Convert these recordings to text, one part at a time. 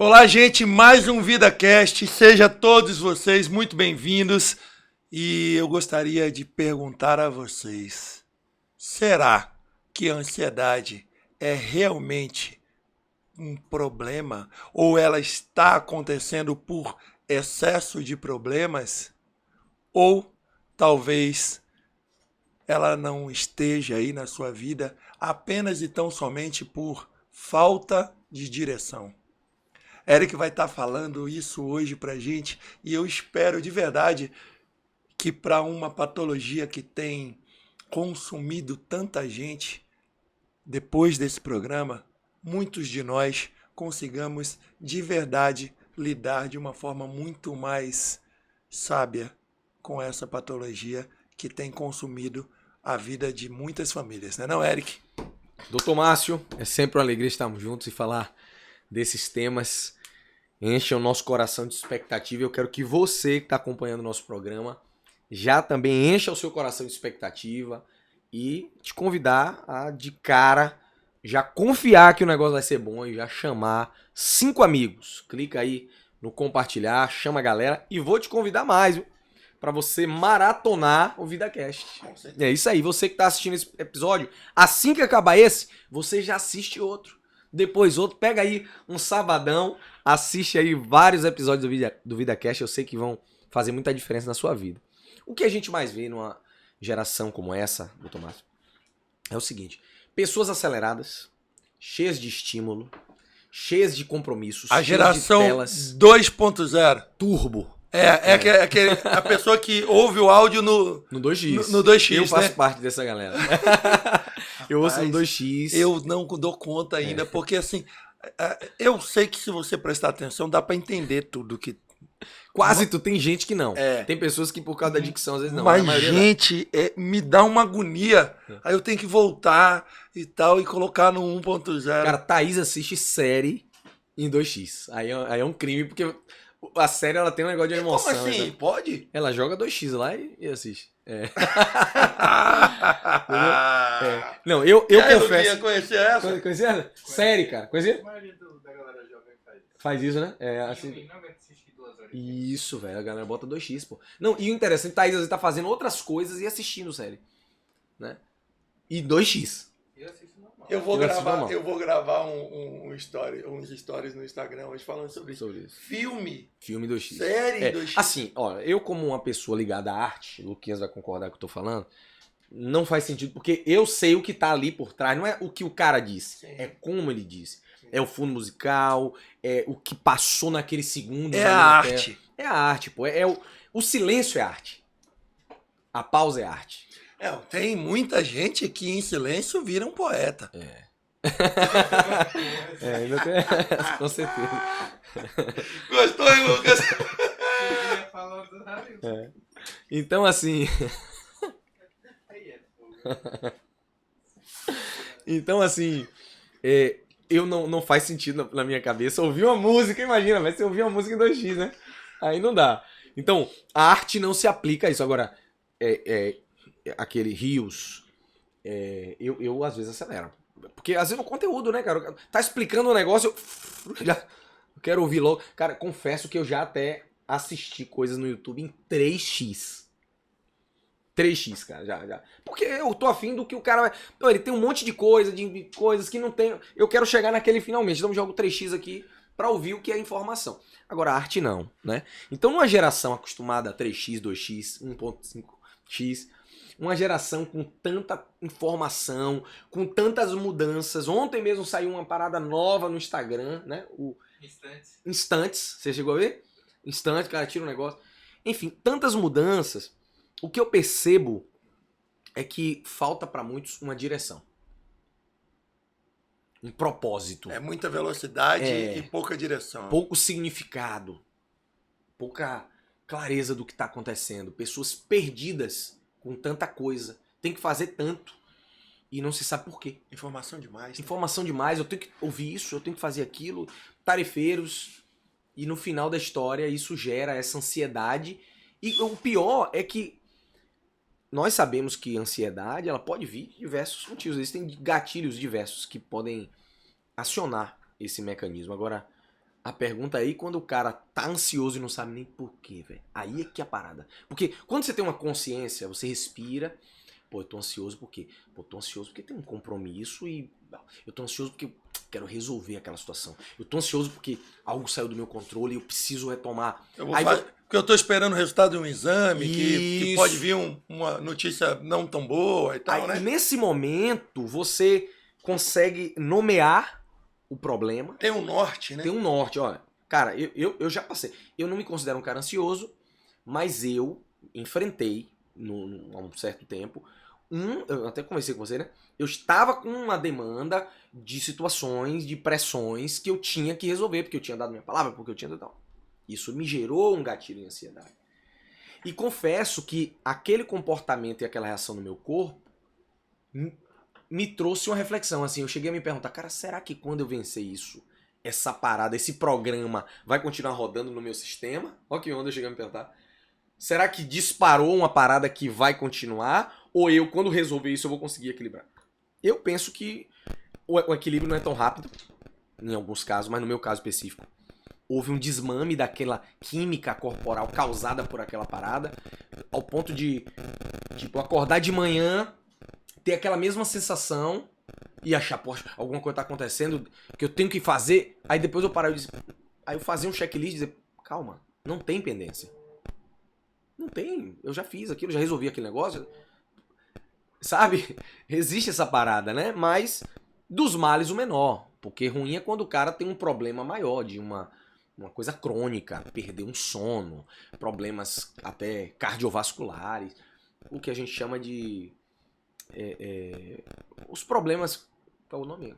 Olá, gente, mais um VidaCast. Sejam todos vocês muito bem-vindos. E eu gostaria de perguntar a vocês: será que a ansiedade é realmente um problema ou ela está acontecendo por excesso de problemas? Ou talvez ela não esteja aí na sua vida apenas e tão somente por falta de direção? Eric vai estar falando isso hoje pra gente e eu espero de verdade que para uma patologia que tem consumido tanta gente, depois desse programa, muitos de nós consigamos de verdade lidar de uma forma muito mais sábia com essa patologia que tem consumido a vida de muitas famílias, não é, Eric? Doutor Márcio, é sempre uma alegria estarmos juntos e falar desses temas. Enche o nosso coração de expectativa. Eu quero que você que está acompanhando o nosso programa já também encha o seu coração de expectativa e te convidar a, de cara, já confiar que o negócio vai ser bom e já chamar 5 amigos. Clica aí no compartilhar, chama a galera e vou te convidar mais, viu? Para você maratonar o VidaCast. É isso aí, você que está assistindo esse episódio, assim que acabar esse, você já assiste outro. Depois outro, pega aí um sabadão, assiste aí vários episódios do VidaCast, eu sei que vão fazer muita diferença na sua vida. O que a gente mais vê numa geração como essa, doutor Márcio, é o seguinte: pessoas aceleradas, cheias de estímulo, cheias de compromissos, A cheias geração de telas, 2.0. turbo. A pessoa que ouve o áudio no 2x. No 2x, eu faço né? parte dessa galera. Eu ouço no 2x. Eu não dou conta ainda, porque assim, eu sei que se você prestar atenção, dá pra entender tudo que. Quase tu, tem gente que não. É. Tem pessoas que por causa da dicção às vezes não. Mas, a maioria gente, me dá uma agonia. Aí eu tenho que voltar e tal, e colocar no 1.0. Cara, Thaís assiste série em 2x. Aí é um crime, porque a série ela tem um negócio de emoção. Como assim? Então, Pode? ela joga 2x lá e assiste. É. Não, eu confesso. Conhecer essa? Conhecia? Série, cara. Conhecia? A maioria da galera jovem faz isso. Faz isso, né? É, assim. Filme, não aguenta assistir 2 horas. Isso, velho. A galera bota 2x, pô. Não, e o interessante, Thaís às vezes tá fazendo outras coisas e assistindo série. Né? E 2x. Eu assisto normal. Eu vou Eu assisto gravar, normal. eu vou gravar uns stories no Instagram hoje falando sobre isso. Sobre isso. Filme, Filme 2x. série 2x. Assim, olha, eu como uma pessoa ligada à arte, o Luquinhas vai concordar com o que eu tô falando, não faz sentido, porque eu sei o que tá ali por trás, não é o que o cara disse, Sim. é como ele disse. É o fundo musical, é o que passou naquele segundo. É a arte. É a arte, pô. O silêncio é arte. A pausa é arte. Tem muita gente que em silêncio vira um poeta. Ainda tem essa, com certeza. Gostou, hein, Lucas? Eu ia falando do Harry. Então, assim. Aí é. Então, assim. Eu não faz sentido na minha cabeça ouvir uma música, imagina, mas você ouvir uma música em 2x, né? Aí não dá. Então, a arte não se aplica a isso. Agora, aquele rios, eu às vezes acelero. Porque às vezes no conteúdo, né, cara? Tá explicando um negócio, eu quero ouvir logo. Cara, confesso que eu já até assisti coisas no YouTube em 3x. 3x, cara, já. Porque eu tô afim do que o cara vai. Não, ele tem um monte de coisa, de coisas que não tem. Eu quero chegar naquele finalmente. Então eu jogo 3x aqui pra ouvir o que é informação. Agora, a arte não, né? Então, numa geração acostumada a 3x, 2x, 1.5x, uma geração com tanta informação, com tantas mudanças. Ontem mesmo saiu uma parada nova no Instagram, né? O Instantes, você chegou a ver? Instante, cara, tira um negócio. Enfim, tantas mudanças. O que eu percebo é que falta pra muitos uma direção. Um propósito. É muita velocidade e pouca direção. Pouco significado. Pouca clareza do que tá acontecendo. Pessoas perdidas com tanta coisa. Tem que fazer tanto. E não se sabe por quê. Informação demais. Informação demais. Eu tenho que ouvir isso, eu tenho que fazer aquilo. Tarefeiros. E no final da história isso gera essa ansiedade. E o pior é que nós sabemos que a ansiedade ela pode vir de diversos motivos. Existem gatilhos diversos que podem acionar esse mecanismo. Agora, A pergunta aí, quando o cara tá ansioso e não sabe nem por quê, velho. Aí é que é a parada. Porque quando você tem uma consciência, você respira. Pô, eu tô ansioso por quê? Pô, eu tô ansioso porque tem um compromisso e... Eu tô ansioso porque eu quero resolver aquela situação. Eu tô ansioso porque algo saiu do meu controle e eu preciso retomar. Porque eu tô esperando o resultado de um exame, que Isso. pode vir uma notícia não tão boa e tal, Aí, né? nesse momento, você consegue nomear o problema. Tem um norte, né? Tem um norte, olha. Cara, eu já passei. Eu não me considero um cara ansioso, mas eu enfrentei, há um certo tempo, eu até conversei com você, né? Eu estava com uma demanda de situações, de pressões que eu tinha que resolver, porque eu tinha dado minha palavra, porque eu tinha dado... Isso me gerou um gatilho de ansiedade. E confesso que aquele comportamento e aquela reação no meu corpo me trouxe uma reflexão, assim, eu cheguei a me perguntar, cara, será que quando eu vencer isso, essa parada, esse programa vai continuar rodando no meu sistema? Olha que onda eu cheguei a me perguntar. Será que disparou uma parada que vai continuar? Ou eu, quando resolver isso, eu vou conseguir equilibrar? Eu penso que o equilíbrio não é tão rápido, em alguns casos, mas no meu caso específico, houve um desmame daquela química corporal causada por aquela parada, ao ponto de, tipo, acordar de manhã, ter aquela mesma sensação e achar, poxa, alguma coisa tá acontecendo que eu tenho que fazer. Aí depois eu parar e dizer, aí eu fazia um checklist e dizer, calma, não tem pendência. Não tem, eu já fiz aquilo, já resolvi aquele negócio. Sabe? Existe essa parada, né? Mas dos males o menor. Porque ruim é quando o cara tem um problema maior, de uma coisa crônica, perder um sono, problemas até cardiovasculares, o que a gente chama de... os problemas... Qual é o nome?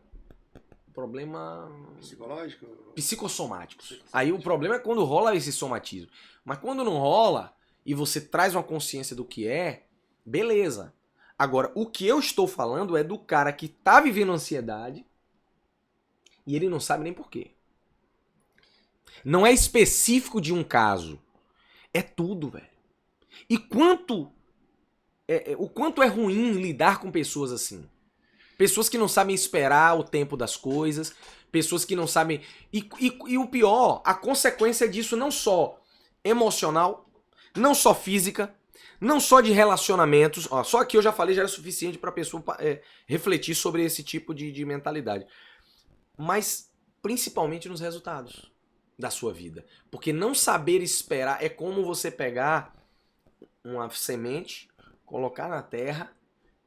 Problema... Psicológico? Psicossomáticos. Aí o problema é quando rola esse somatismo. Mas quando não rola e você traz uma consciência do que é, beleza. Agora, o que eu estou falando é do cara que tá vivendo ansiedade e ele não sabe nem por quê. Não é específico de um caso. É tudo, velho. E o quanto é ruim lidar com pessoas assim. Pessoas que não sabem esperar o tempo das coisas, pessoas que não sabem... E o pior, a consequência disso não só emocional, não só física, não só de relacionamentos, ó, só aqui eu já falei, já era suficiente para a pessoa refletir sobre esse tipo de mentalidade. Mas principalmente nos resultados da sua vida. Porque não saber esperar é como você pegar uma semente, colocar na terra,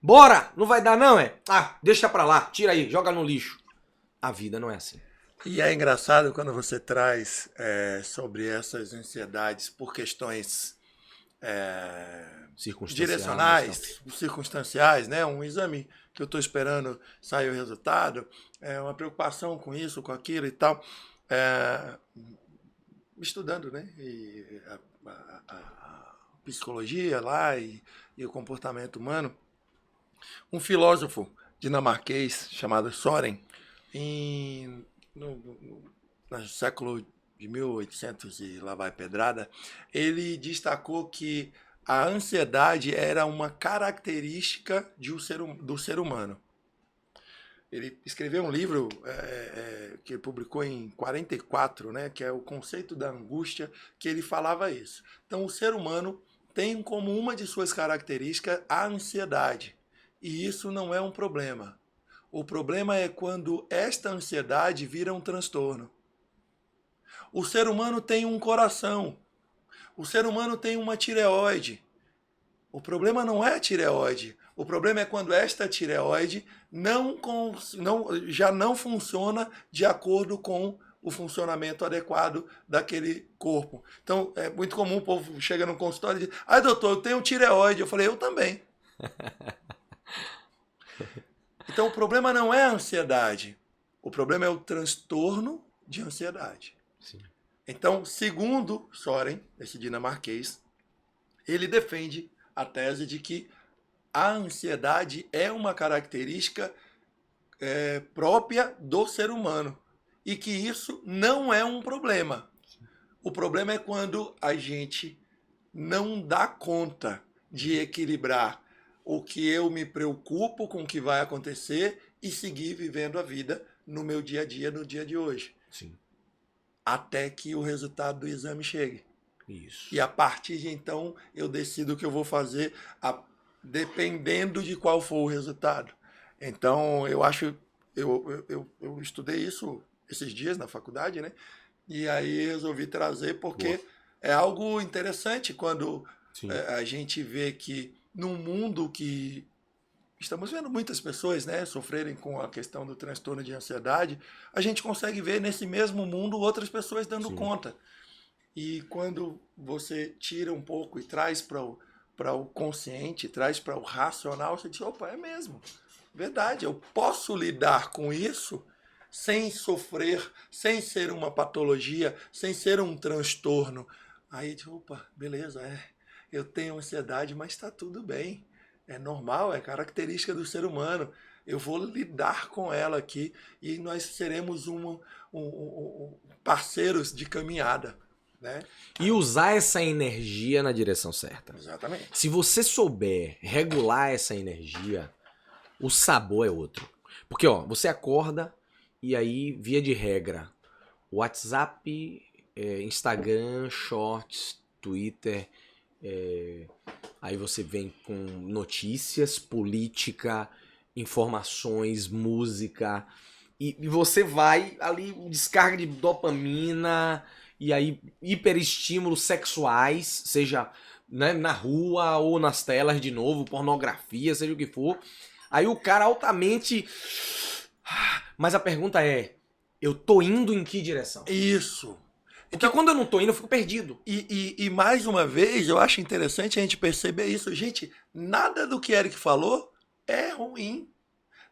bora! Não vai dar não, é? Ah, deixa pra lá, tira aí, joga no lixo. A vida não é assim. E é engraçado quando você traz sobre essas ansiedades por questões direcionais, circunstanciais, né? Um exame que eu estou esperando sair o resultado, uma preocupação com isso, com aquilo e tal. Estudando, né? E a psicologia lá e o comportamento humano. Um filósofo dinamarquês chamado Soren, no século de 1800 e lá vai pedrada, ele destacou que a ansiedade era uma característica do ser humano. Ele escreveu um livro que ele publicou em 44, né, que é o conceito da angústia, que ele falava isso. Então, o ser humano tem como uma de suas características a ansiedade. E isso não é um problema. O problema é quando esta ansiedade vira um transtorno. O ser humano tem um coração. O ser humano tem uma tireoide. O problema não é a tireoide. O problema é quando esta tireoide já não funciona de acordo com o funcionamento adequado daquele corpo. Então, é muito comum o povo chega no consultório e diz, doutor, eu tenho tireoide. Eu falei, eu também. Então, o problema não é a ansiedade. O problema é o transtorno de ansiedade. Sim. Então, segundo Soren, esse dinamarquês, ele defende a tese de que a ansiedade é uma característica própria do ser humano e que isso não é um problema. O problema é quando a gente não dá conta de equilibrar o que eu me preocupo com o que vai acontecer e seguir vivendo a vida no meu dia a dia, no dia de hoje. Sim. até que o resultado do exame chegue. Isso. E a partir de então eu decido o que eu vou fazer dependendo de qual for o resultado. Então eu acho, eu estudei isso esses dias na faculdade, né? E aí resolvi trazer porque Boa. é algo interessante quando Sim. a gente vê que num mundo que estamos vendo muitas pessoas, né, sofrerem com a questão do transtorno de ansiedade, a gente consegue ver nesse mesmo mundo outras pessoas dando Sim. conta. E quando você tira um pouco e traz para o consciente, traz para o racional, você diz, opa, é mesmo. Verdade, eu posso lidar com isso sem sofrer, sem ser uma patologia, sem ser um transtorno. Aí, opa, beleza, eu tenho ansiedade, mas está tudo bem. É normal, é característica do ser humano. Eu vou lidar com ela aqui e nós seremos parceiros de caminhada, né? E usar essa energia na direção certa. Exatamente. Se você souber regular essa energia, o sabor é outro. Porque, ó, você acorda e aí, via de regra, WhatsApp, Instagram, Shorts, Twitter, aí você vem com notícias, política, informações, música, e você vai ali, descarga de dopamina, e aí hiperestímulos sexuais, seja, né, na rua ou nas telas de novo, pornografia, seja o que for. Aí o cara altamente... Mas a pergunta é, eu tô indo em que direção? Isso. Porque quando eu não tô indo, eu fico perdido. E mais uma vez, eu acho interessante a gente perceber isso. Gente, nada do que Eric falou é ruim.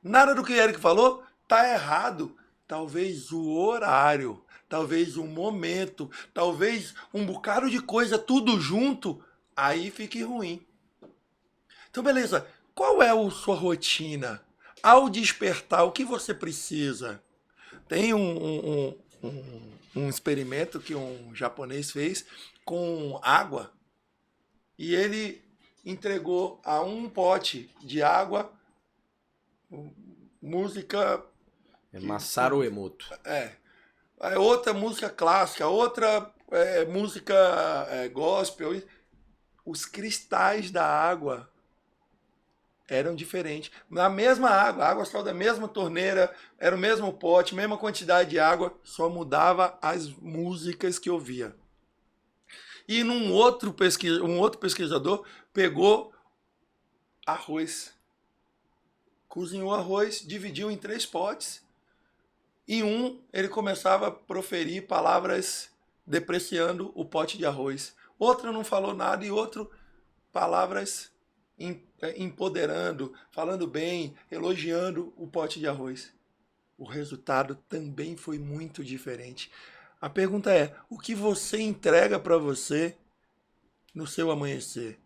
Nada do que Eric falou tá errado. Talvez o horário, talvez o momento, talvez um bocado de coisa tudo junto, aí fique ruim. Então, beleza. Qual é a sua rotina? Ao despertar, o que você precisa? Tem um experimento que um japonês fez com água e ele entregou a um pote de água música. Masaru Emoto. Outra música clássica, outra música gospel. Os cristais da água eram diferentes. Na mesma água, a água saiu da mesma torneira, era o mesmo pote, mesma quantidade de água, só mudava as músicas que ouvia. E um outro pesquisador pegou arroz, cozinhou arroz, dividiu em 3 potes, e ele começava a proferir palavras depreciando o pote de arroz. Outro não falou nada e outro palavras empoderando, falando bem, elogiando o pote de arroz. O resultado também foi muito diferente. A pergunta é, o que você entrega para você no seu amanhecer?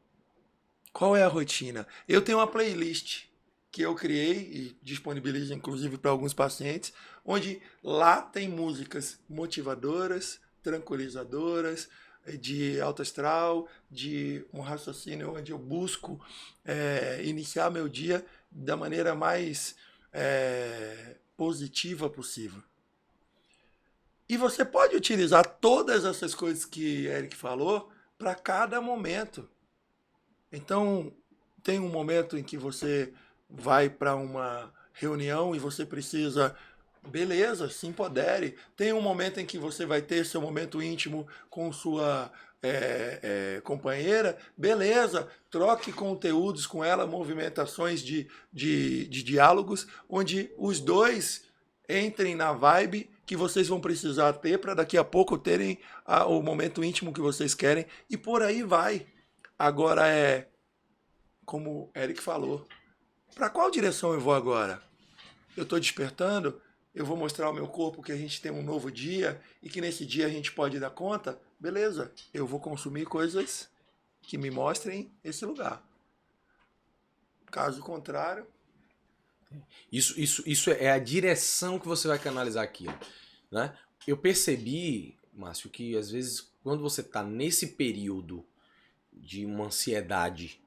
Qual é a rotina? Eu tenho uma playlist que eu criei e disponibilizo inclusive para alguns pacientes, onde lá tem músicas motivadoras, tranquilizadoras, de alto astral, de um raciocínio onde eu busco iniciar meu dia da maneira mais positiva possível. E você pode utilizar todas essas coisas que Eric falou para cada momento. Então, tem um momento em que você vai para uma reunião e você precisa... Beleza, se empodere. Tem um momento em que você vai ter seu momento íntimo com sua companheira. Beleza, troque conteúdos com ela, movimentações de diálogos, onde os dois entrem na vibe que vocês vão precisar ter para daqui a pouco terem o momento íntimo que vocês querem. E por aí vai. Agora como o Eric falou, para qual direção eu vou agora? Eu estou despertando? Eu vou mostrar ao meu corpo que a gente tem um novo dia e que nesse dia a gente pode dar conta? Beleza, eu vou consumir coisas que me mostrem esse lugar. Caso contrário... Isso é a direção que você vai canalizar aquilo, né? Eu percebi, Márcio, que às vezes quando você está nesse período de uma ansiedade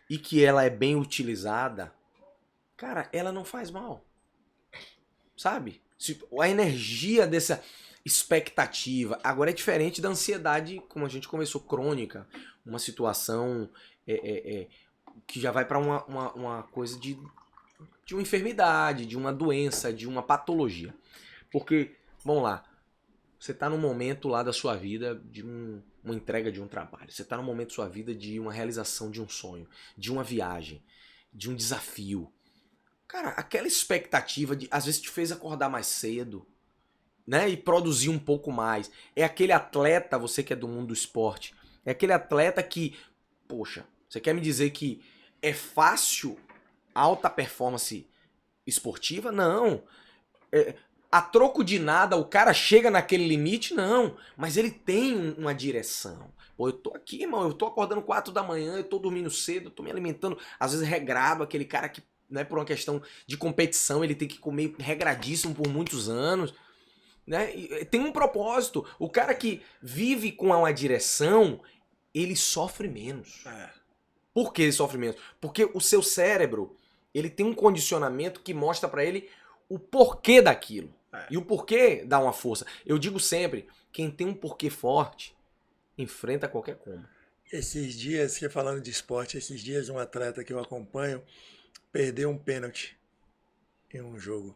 e que ela é bem utilizada, cara, ela não faz mal. Sabe? A energia dessa... expectativa. Agora é diferente da ansiedade, como a gente começou, crônica. Uma situação que já vai para uma coisa de uma enfermidade, de uma doença, de uma patologia. Porque, vamos lá, você está num momento lá da sua vida de uma entrega de um trabalho. Você está num momento da sua vida de uma realização de um sonho, de uma viagem, de um desafio. Cara, aquela expectativa de, às vezes te fez acordar mais cedo, né? E produzir um pouco mais. É aquele atleta, você que é do mundo do esporte, é aquele atleta que, poxa, você quer me dizer que é fácil alta performance esportiva? Não. A troco de nada, o cara chega naquele limite? Não. Mas ele tem uma direção. Pô, eu tô aqui, irmão, eu tô acordando 4 da manhã, eu tô dormindo cedo, eu tô me alimentando, às vezes regrado, aquele cara que, né, por uma questão de competição, ele tem que comer regradíssimo por muitos anos, né? E tem um propósito. O cara que vive com uma direção, ele sofre menos. Por que ele sofre menos? Porque o seu cérebro, ele tem um condicionamento que mostra pra ele o porquê daquilo. E o porquê dá uma força. Eu digo sempre, quem tem um porquê forte, enfrenta qualquer como. Esses dias, você falando de esporte, esses dias um atleta que eu acompanho perdeu um pênalti em um jogo.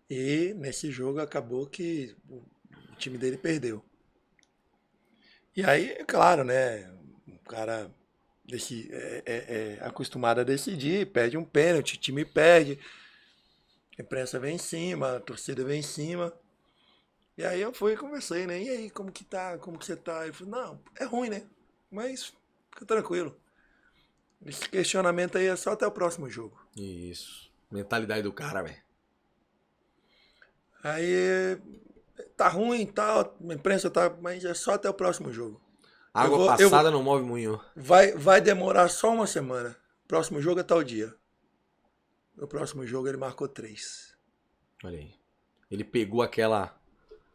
E nesse jogo acabou que o time dele perdeu. E aí, é claro, né? O cara é acostumado a decidir, perde um pênalti, o time perde, a imprensa vem em cima, a torcida vem em cima. E aí eu fui e conversei, né? E aí, como que tá? Como que você tá? Ele falou, não, é ruim, né? Mas fica tranquilo. Esse questionamento aí é só até o próximo jogo. Isso. Mentalidade do cara, velho. Aí tá ruim e tal, a imprensa tá, mas é só até o próximo jogo. Água passada não move moinho. Vai demorar só uma semana. Próximo jogo é tal dia. No próximo jogo ele marcou 3. Olha aí. Ele pegou aquela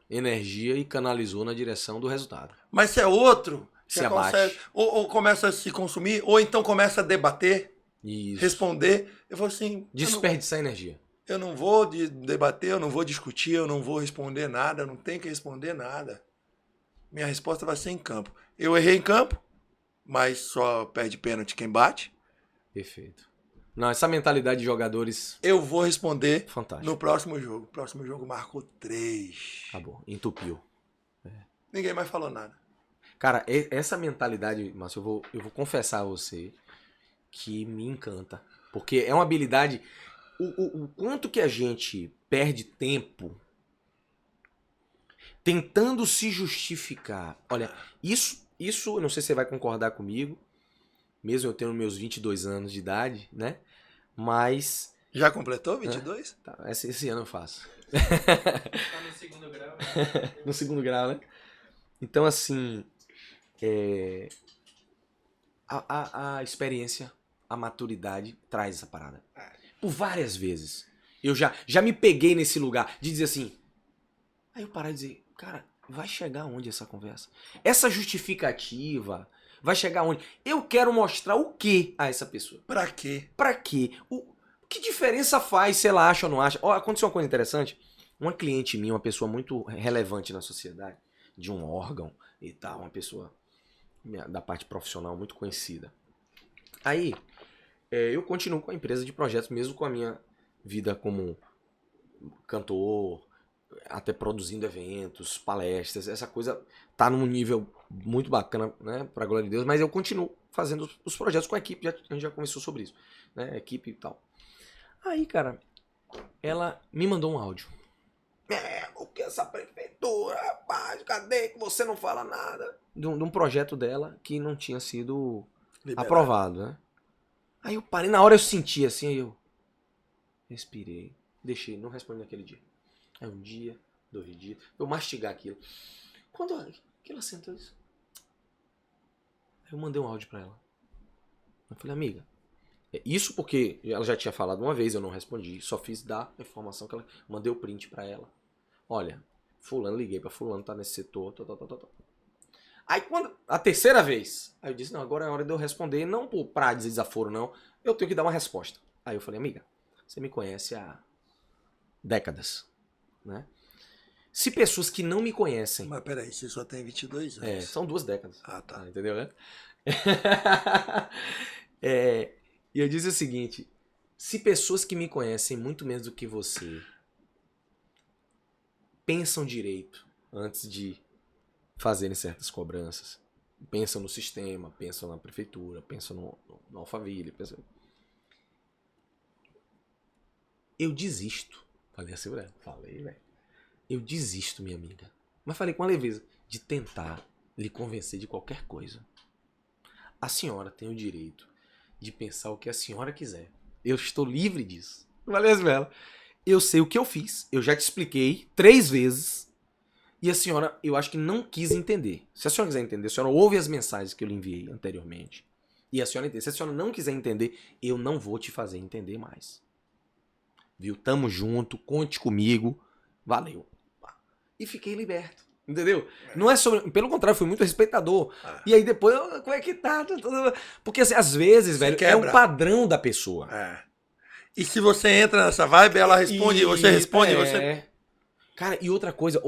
energia e canalizou na direção do resultado. Mas se é outro, Se já abate. consegue, ou começa a se consumir, ou então começa a debater, Isso. responder. Eu vou assim, Desperdiçar energia. eu não vou debater, eu não vou discutir, eu não vou responder nada, eu não tenho que responder nada. Minha resposta vai ser em campo. Eu errei em campo, mas só perde pênalti quem bate. Perfeito. Não, essa mentalidade de jogadores, Eu vou responder fantástico. no próximo jogo. O próximo jogo marcou 3. Acabou. Entupiu. Ninguém mais falou nada. Cara, essa mentalidade, Márcio, eu vou confessar a você que me encanta. Porque é uma habilidade. O quanto que a gente perde tempo tentando se justificar. Olha, isso, eu não sei se você vai concordar comigo, mesmo eu tendo meus 22 anos de idade, né? Mas. Já completou 22? Tá, esse ano eu faço. Tá no segundo grau. No segundo grau, né? Então, assim. A experiência, a maturidade traz essa parada. Por várias vezes. Eu já me peguei nesse lugar de dizer assim. Aí eu parar e dizer, cara, vai chegar onde essa conversa? Essa justificativa vai chegar onde? Eu quero mostrar o que a essa pessoa? Pra quê? Pra quê? Que diferença faz se ela acha ou não acha? Ó, aconteceu uma coisa interessante. Uma cliente minha, uma pessoa muito relevante na sociedade, de um órgão e tal, uma pessoa da parte profissional muito conhecida. Aí, eu continuo com a empresa de projetos, mesmo com a minha vida como cantor, até produzindo eventos, palestras, essa coisa tá num nível muito bacana, né, pra glória de Deus, mas eu continuo fazendo os projetos com a equipe, a gente já conversou sobre isso, né, equipe e tal. Aí, cara, ela me mandou um áudio. O que essa prefeitura, rapaz, cadê que você não fala nada? De um projeto dela que não tinha sido aprovado, né? Aí eu parei, na hora eu senti assim, aí eu respirei, deixei, não respondi naquele dia. Aí um dia, 2 dias, eu mastigar aquilo. Quando ela sentou isso, eu mandei um áudio pra ela. Eu falei, amiga, isso porque ela já tinha falado uma vez, eu não respondi, só fiz dar a informação que ela, mandei o print pra ela. Olha, fulano, liguei pra fulano, tá nesse setor, Aí quando, a terceira vez, aí eu disse, não, agora é hora de eu responder, não pra dizer desaforo, não, eu tenho que dar uma resposta. Aí eu falei, amiga, você me conhece há décadas, né? Se pessoas que não me conhecem... Mas peraí, você só tem 22 anos. são 2 décadas. Ah, tá. Entendeu, né? E eu disse o seguinte, se pessoas que me conhecem muito menos do que você pensam direito antes de fazerem certas cobranças, pensam no sistema, pensam na prefeitura, pensam no Alphaville, eu desisto. Falei assim, velho. Falei, velho. Eu desisto, minha amiga. Mas falei com a leveza de tentar lhe convencer de qualquer coisa. A senhora tem o direito de pensar o que a senhora quiser. Eu estou livre disso. Falei assim, velho. Eu sei o que eu fiz. Eu já te expliquei 3 vezes. E a senhora, eu acho que não quis entender. Se a senhora quiser entender, a senhora ouve as mensagens que eu lhe enviei anteriormente. E a senhora entende. Se a senhora não quiser entender, eu não vou te fazer entender mais. Viu? Tamo junto, conte comigo. Valeu. E fiquei liberto. Entendeu? Não é sobre. Pelo contrário, fui muito respeitador. E aí depois, como é que tá? Porque assim, às vezes, velho, é um padrão da pessoa. E se você entra nessa vibe, ela responde, você responde, você. Cara, e outra coisa,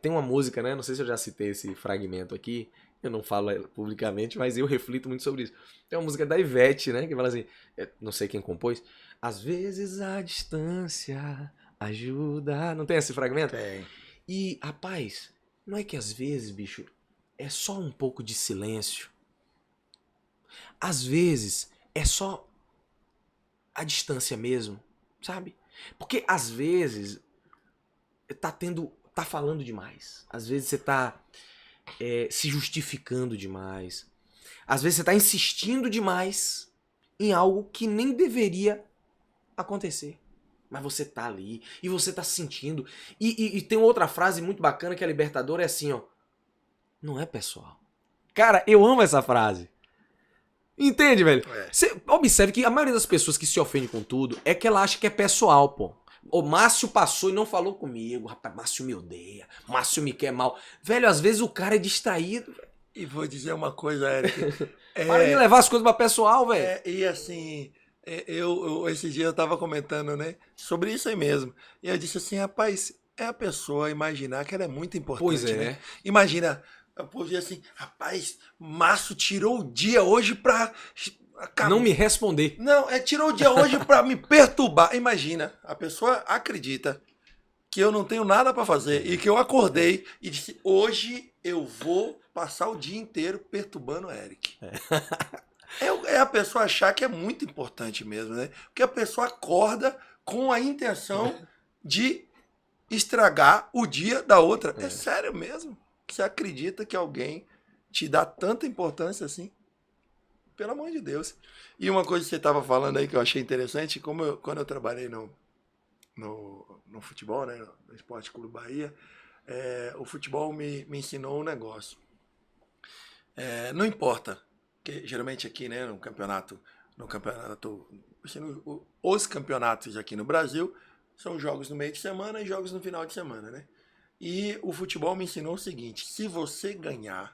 tem uma música, né? Não sei se eu já citei esse fragmento aqui. Eu não falo publicamente, mas eu reflito muito sobre isso. Tem uma música da Ivete, né? Que fala assim, não sei quem compôs. Às vezes a distância ajuda. Não tem esse fragmento? Tem. E, rapaz, não é que às vezes, bicho, é só um pouco de silêncio. Às vezes é só a distância mesmo, sabe? Porque às vezes tá falando demais. Às vezes você tá se justificando demais. Às vezes você tá insistindo demais em algo que nem deveria acontecer. Mas você tá ali e você tá sentindo. E tem outra frase muito bacana que é libertadora, é assim, ó. Não é pessoal. Cara, eu amo essa frase. Entende, velho? Você observe que a maioria das pessoas que se ofendem com tudo é que ela acha que é pessoal, pô. O Márcio passou e não falou comigo. Rapaz, Márcio me odeia. Márcio me quer mal. Velho, às vezes o cara é distraído. E vou dizer uma coisa, Eric. Para de levar as coisas pra pessoal, velho. E assim, esse dia eu tava comentando, né, sobre isso aí mesmo. E eu disse assim, rapaz, é a pessoa imaginar que ela é muito importante, Pois é. né? Imagina, eu podia assim, rapaz, Márcio tirou o dia hoje pra... Não me responder. Não, tirou o dia hoje pra me perturbar. Imagina, a pessoa acredita que eu não tenho nada pra fazer e que eu acordei e disse, hoje eu vou passar o dia inteiro perturbando o Eric. É a pessoa achar que é muito importante mesmo, né? Porque a pessoa acorda com a intenção de estragar o dia da outra. É sério mesmo? Você acredita que alguém te dá tanta importância assim? Pelo amor de Deus. E uma coisa que você estava falando aí que eu achei interessante, quando eu trabalhei no futebol, né, no Esporte Clube Bahia, o futebol me ensinou um negócio. Não importa, que geralmente aqui, né, os campeonatos aqui no Brasil são jogos no meio de semana e jogos no final de semana, né? E o futebol me ensinou o seguinte: se você ganhar,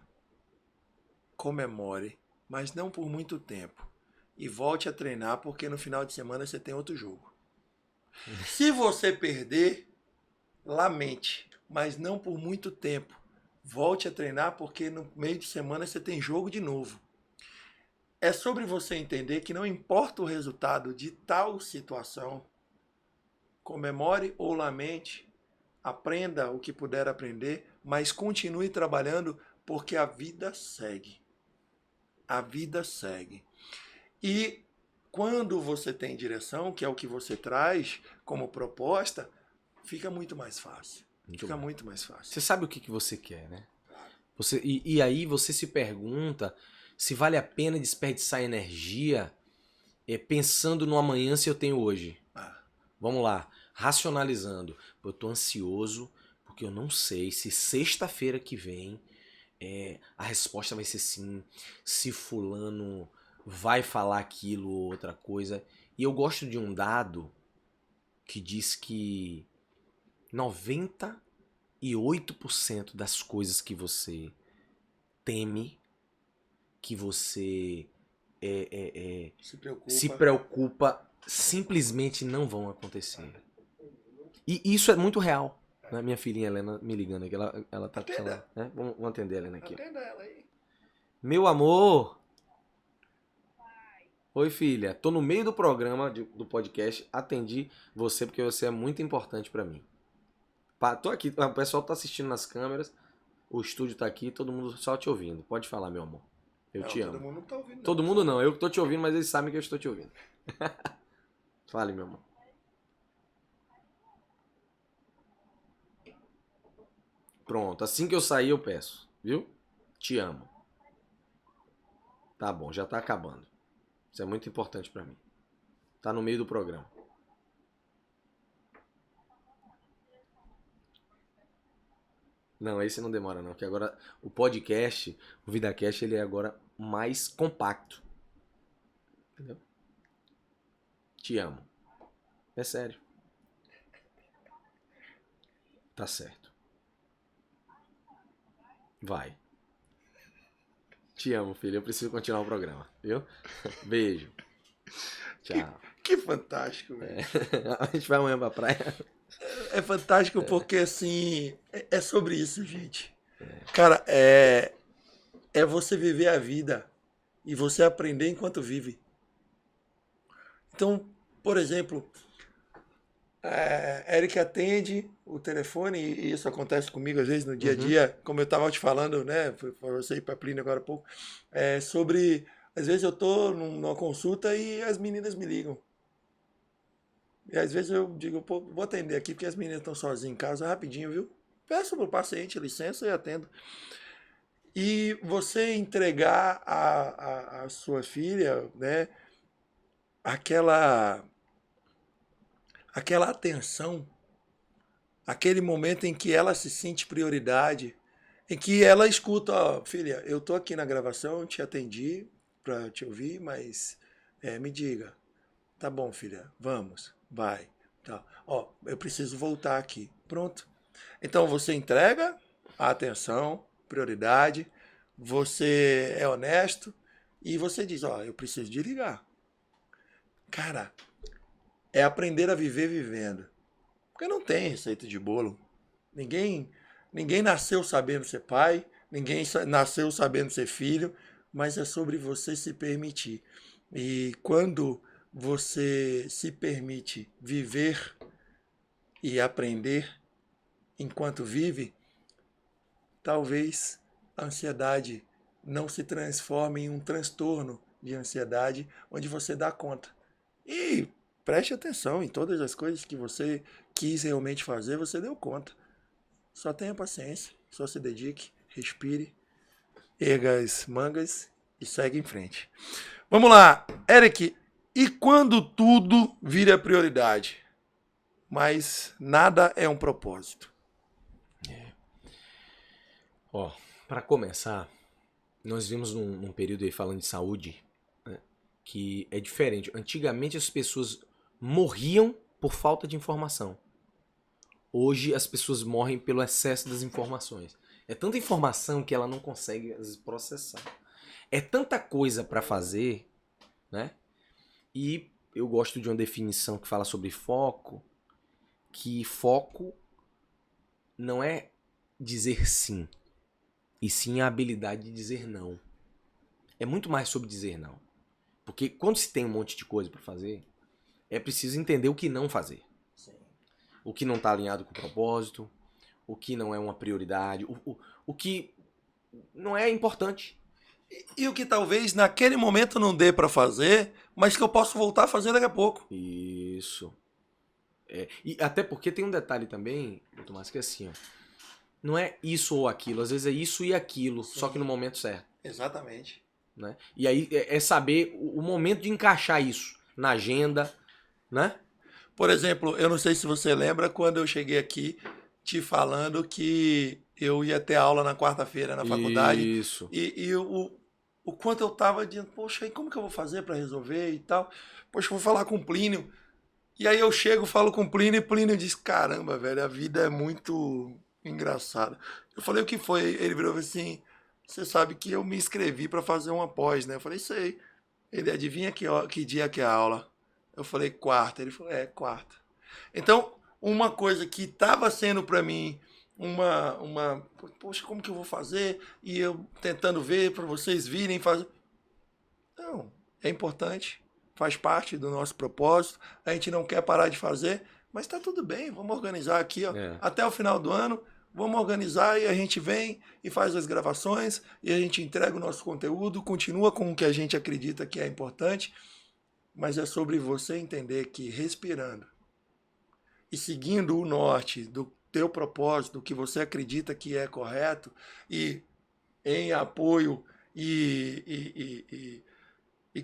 comemore, mas não por muito tempo. E volte a treinar, porque no final de semana você tem outro jogo. Se você perder, lamente, mas não por muito tempo. Volte a treinar, porque no meio de semana você tem jogo de novo. É sobre você entender que não importa o resultado de tal situação, comemore ou lamente, aprenda o que puder aprender, mas continue trabalhando, porque a vida segue. A vida segue. E quando você tem direção, que é o que você traz como proposta, fica muito mais fácil. Muito mais fácil. Você sabe o que você quer, né? E aí você se pergunta se vale a pena desperdiçar energia pensando no amanhã se eu tenho hoje. Vamos lá, racionalizando. Eu tô ansioso porque eu não sei se sexta-feira que vem a resposta vai ser sim, se fulano vai falar aquilo ou outra coisa. E eu gosto de um dado que diz que 98% das coisas que você teme, que você se preocupa, simplesmente não vão acontecer. E isso é muito real. A minha filhinha Helena me ligando aqui, ela tá Atenda. falando, né? Vamos atender a Helena aqui. Atenda ela aí. Meu amor! Oi, filha. Tô no meio do programa do podcast. Atendi você porque você é muito importante pra mim. Tô aqui, o pessoal tá assistindo nas câmeras. O estúdio tá aqui, todo mundo só te ouvindo. Pode falar, meu amor. Eu te amo. Todo mundo não tá ouvindo. Todo mundo não, eu que tô te ouvindo, mas eles sabem que eu estou te ouvindo. Fale, meu amor. Pronto, assim que eu sair eu peço, viu? Te amo. Tá bom, já tá acabando. Isso é muito importante pra mim. Tá no meio do programa. Não, esse não demora não, porque agora o podcast, o VidaCast, ele é agora mais compacto. Entendeu? Te amo. É sério. Tá certo. Vai. Te amo, filho. Eu preciso continuar o programa, viu? Beijo. Tchau. Que fantástico, velho. A gente vai amanhã pra praia. É fantástico porque, assim, é sobre isso, gente. Cara, é você viver a vida e você aprender enquanto vive. Então, por exemplo, Eric atende o telefone, e isso acontece comigo às vezes no dia a dia, como eu estava te falando, né, para você e para a Plínio agora há pouco, sobre, às vezes eu estou numa consulta e as meninas me ligam. E às vezes eu digo, pô, vou atender aqui porque as meninas estão sozinhas em casa, rapidinho, viu? Peço pro paciente licença e atendo. E você entregar a sua filha, né, aquela atenção, aquele momento em que ela se sente prioridade, em que ela escuta, ó, filha, eu tô aqui na gravação, te atendi para te ouvir, mas me diga, tá bom, filha, vamos, vai, tá. Ó, eu preciso voltar aqui, pronto. Então você entrega a atenção, prioridade, você é honesto e você diz, ó, eu preciso de ligar. Cara, é aprender a viver vivendo. Porque não tem receita de bolo. Ninguém nasceu sabendo ser pai, ninguém nasceu sabendo ser filho, mas é sobre você se permitir. E quando você se permite viver e aprender enquanto vive, talvez a ansiedade não se transforme em um transtorno de ansiedade onde você dá conta. E preste atenção em todas as coisas que você quis realmente fazer, você deu conta. Só tenha paciência, só se dedique, respire, erga as mangas e segue em frente. Vamos lá, Eric, e quando tudo vira prioridade, mas nada é um propósito? Ó, para começar, nós vimos num período aí falando de saúde, né, que é diferente. Antigamente as pessoas morriam por falta de informação. Hoje as pessoas morrem pelo excesso das informações. É tanta informação que ela não consegue às vezes, processar. É tanta coisa para fazer, né? E eu gosto de uma definição que fala sobre foco, que foco não é dizer sim, e sim a habilidade de dizer não. É muito mais sobre dizer não. Porque quando se tem um monte de coisa para fazer, é preciso entender o que não fazer. Sim. O que não está alinhado com o propósito, o que não é uma prioridade, o que não é importante. E o que talvez naquele momento não dê para fazer, mas que eu posso voltar a fazer daqui a pouco. Isso. E até porque tem um detalhe também, Tomás, que é assim, ó, não é isso ou aquilo, às vezes é isso e aquilo, Sim. só que no momento certo. Exatamente. Né? E aí é saber o momento de encaixar isso na agenda, né? Por exemplo, eu não sei se você lembra quando eu cheguei aqui te falando que eu ia ter aula na quarta-feira na faculdade. Isso. E o quanto eu tava dizendo, poxa, e como que eu vou fazer para resolver e tal? Poxa, eu vou falar com o Plínio. E aí eu chego, falo com o Plínio e Plínio diz, caramba, velho, a vida é muito engraçada. Eu falei, o que foi? Ele virou assim, você sabe que eu me inscrevi para fazer uma pós, né? Eu falei, sei. Ele adivinha que dia que é a aula? Eu falei, quarta. Ele falou, quarta. Então, uma coisa que estava sendo para mim poxa, como que eu vou fazer? E eu tentando ver para vocês virem fazer. Não, é importante, faz parte do nosso propósito. A gente não quer parar de fazer, mas está tudo bem. Vamos organizar aqui, ó, até o final do ano. Vamos organizar e a gente vem e faz as gravações e a gente entrega o nosso conteúdo, continua com o que a gente acredita que é importante, mas é sobre você entender que respirando e seguindo o norte do teu propósito, do que você acredita que é correto e em apoio e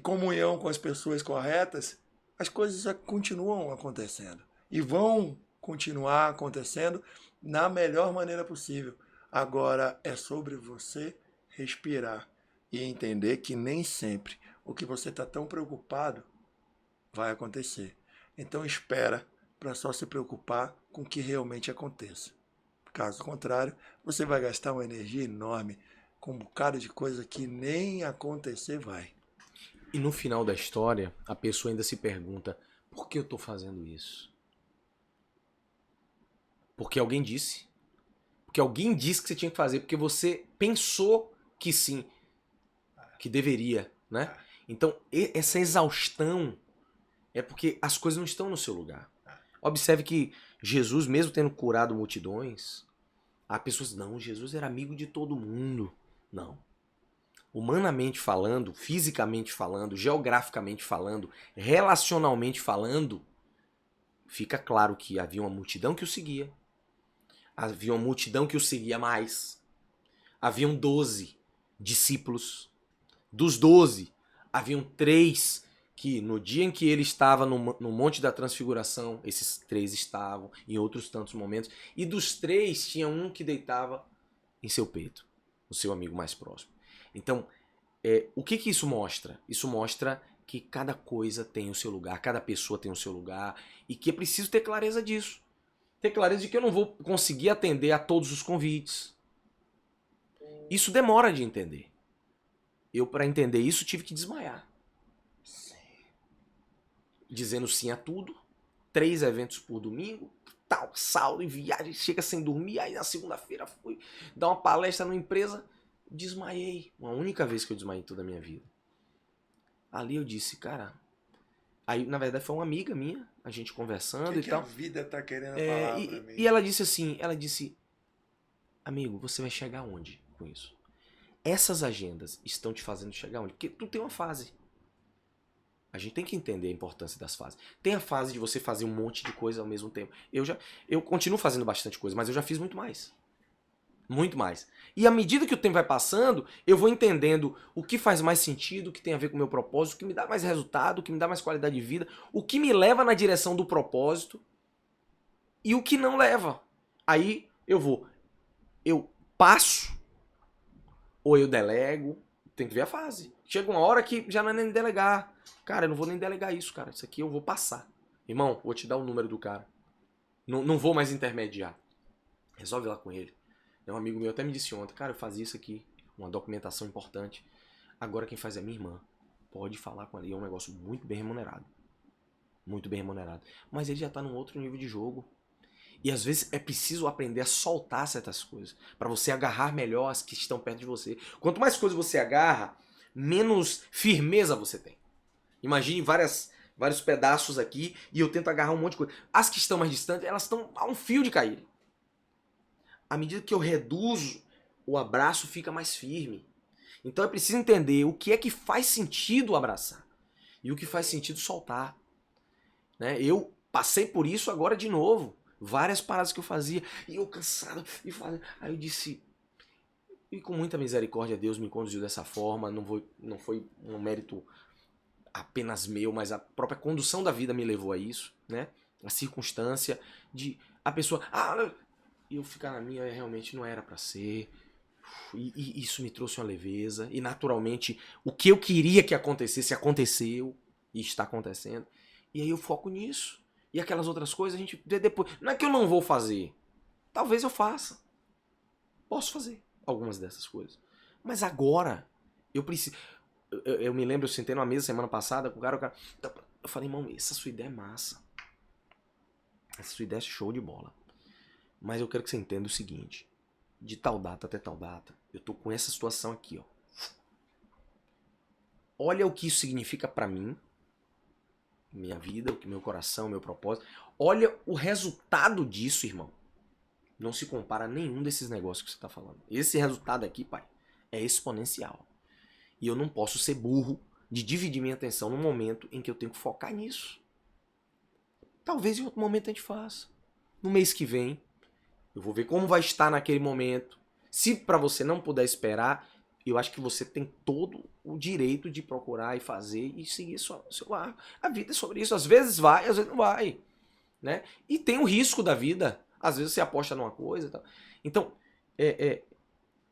comunhão com as pessoas corretas, as coisas continuam acontecendo e vão continuar acontecendo na melhor maneira possível. Agora é sobre você respirar e entender que nem sempre o que você está tão preocupado vai acontecer. Então espera para só se preocupar com o que realmente aconteça. Caso contrário, você vai gastar uma energia enorme com um bocado de coisa que nem acontecer vai. E no final da história, a pessoa ainda se pergunta, por que eu estou fazendo isso? Porque alguém disse. Porque alguém disse que você tinha que fazer. Porque você pensou que sim. Que deveria, né? Então, essa exaustão é porque as coisas não estão no seu lugar. Observe que Jesus, mesmo tendo curado multidões, há pessoas, não, Jesus era amigo de todo mundo. Não. Humanamente falando, fisicamente falando, geograficamente falando, relacionalmente falando, fica claro que havia uma multidão que o seguia. Havia uma multidão que o seguia mais. Haviam 12 discípulos. Dos 12, haviam 3 que no dia em que ele estava no Monte da Transfiguração, esses 3 estavam, em outros tantos momentos, e dos 3 tinha um que deitava em seu peito, o seu amigo mais próximo. Então, o que isso mostra? Isso mostra que cada coisa tem o seu lugar, cada pessoa tem o seu lugar, e que é preciso ter clareza disso. Ter clareza de que eu não vou conseguir atender a todos os convites. Isso demora de entender. Eu, para entender isso, tive que desmaiar. Dizendo sim a tudo. 3 eventos por domingo. Tal, saldo e viagem. Chega sem dormir. Aí na segunda-feira fui dar uma palestra numa empresa. Desmaiei. Uma única vez que eu desmaiei em toda a minha vida. Ali eu disse, cara... Aí, na verdade, foi uma amiga minha. A gente conversando e tal. O que a vida tá querendo falar pra mim? E ela disse assim, amigo, você vai chegar onde com isso? Essas agendas estão te fazendo chegar onde? Porque tu tem uma fase. A gente tem que entender a importância das fases. Tem a fase de você fazer um monte de coisa ao mesmo tempo. Eu continuo fazendo bastante coisa, mas eu já fiz muito mais. Muito mais. E à medida que o tempo vai passando, eu vou entendendo o que faz mais sentido, o que tem a ver com o meu propósito, o que me dá mais resultado, o que me dá mais qualidade de vida, o que me leva na direção do propósito e o que não leva. Aí eu passo ou eu delego, tem que ver a fase. Chega uma hora que já não é nem delegar. Cara, eu não vou nem delegar isso, cara. Isso aqui eu vou passar. Irmão, vou te dar o número do cara. Não vou mais intermediar. Resolve lá com ele. Um amigo meu até me disse ontem, cara, eu fazia isso aqui, uma documentação importante. Agora quem faz é minha irmã. Pode falar com ela. E é um negócio muito bem remunerado. Muito bem remunerado. Mas ele já tá num outro nível de jogo. E às vezes é preciso aprender a soltar certas coisas. Para você agarrar melhor as que estão perto de você. Quanto mais coisas você agarra, menos firmeza você tem. Imagine vários pedaços aqui e eu tento agarrar um monte de coisa. As que estão mais distantes, elas estão a um fio de cair. À medida que eu reduzo, o abraço fica mais firme. Então é preciso entender o que é que faz sentido abraçar e o que faz sentido soltar. Né? Eu passei por isso agora de novo. Várias paradas que eu fazia e eu cansado e fazendo. Aí eu disse, e com muita misericórdia Deus me conduziu dessa forma. Não foi um mérito apenas meu, mas a própria condução da vida me levou a isso, né? A circunstância de a pessoa e eu ficar na minha, realmente não era pra ser. E isso me trouxe uma leveza. E naturalmente, o que eu queria que acontecesse, aconteceu. E está acontecendo. E aí eu foco nisso. E aquelas outras coisas a gente vê depois. Não é que eu não vou fazer. Talvez eu faça. Posso fazer algumas dessas coisas. Mas agora, eu preciso... Eu me lembro, eu sentei numa mesa semana passada com o cara. Eu falei, irmão, essa sua ideia é massa. essa sua ideia é show de bola. Mas eu quero que você entenda o seguinte. De tal data até tal data, eu tô com essa situação aqui, ó. Olha o que isso significa pra mim, minha vida, meu coração, meu propósito. Olha o resultado disso, irmão. Não se compara a nenhum desses negócios que você tá falando. Esse resultado aqui, pai, é exponencial. E eu não posso ser burro de dividir minha atenção no momento em que eu tenho que focar nisso. Talvez em outro momento a gente faça. No mês que vem, eu vou ver como vai estar naquele momento. Se pra você não puder esperar, eu acho que você tem todo o direito de procurar e fazer e seguir seu arco. A vida é sobre isso. Às vezes vai, às vezes não vai. Né? E tem o risco da vida. Às vezes você aposta numa coisa e tal. Então,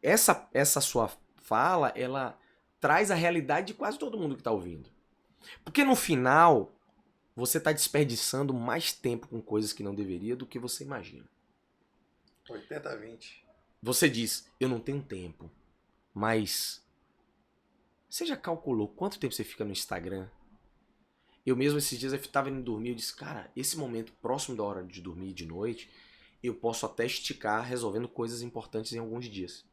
essa sua fala, ela traz a realidade de quase todo mundo que está ouvindo. Porque no final, você está desperdiçando mais tempo com coisas que não deveria do que você imagina. 80-20. Você diz, eu não tenho tempo, mas você já calculou quanto tempo você fica no Instagram? Eu mesmo esses dias eu estava indo dormir, eu disse, cara, esse momento próximo da hora de dormir de noite, eu posso até esticar resolvendo coisas importantes em alguns dias.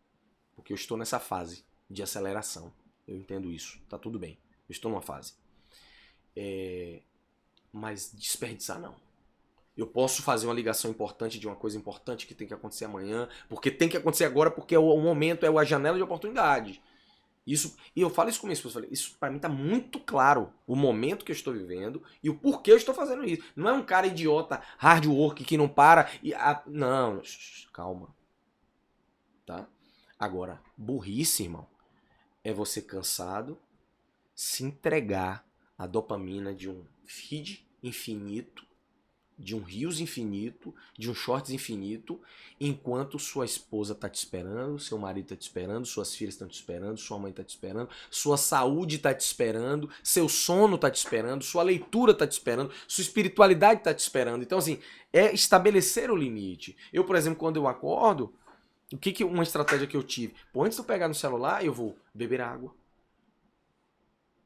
Porque eu estou nessa fase de aceleração. Eu entendo isso, tá tudo bem. Eu estou numa fase. Mas desperdiçar não. Eu posso fazer uma ligação importante de uma coisa importante que tem que acontecer amanhã, porque tem que acontecer agora, porque o momento é a janela de oportunidade. Isso, e eu falo isso com minha esposa, isso pra mim tá muito claro, o momento que eu estou vivendo e o porquê eu estou fazendo isso. Não é um cara idiota, hard work, que não para e... não, calma. Tá? Agora, burrice, irmão, é você cansado se entregar à dopamina de um feed infinito, de um rios infinito, de um shorts infinito, enquanto sua esposa tá te esperando, seu marido tá te esperando, suas filhas estão te esperando, sua mãe tá te esperando, sua saúde tá te esperando, seu sono tá te esperando, sua leitura tá te esperando, sua espiritualidade tá te esperando. Então, assim, é estabelecer o limite. Eu, por exemplo, quando eu acordo, uma estratégia que eu tive? Pô, antes de eu pegar no celular, eu vou beber água.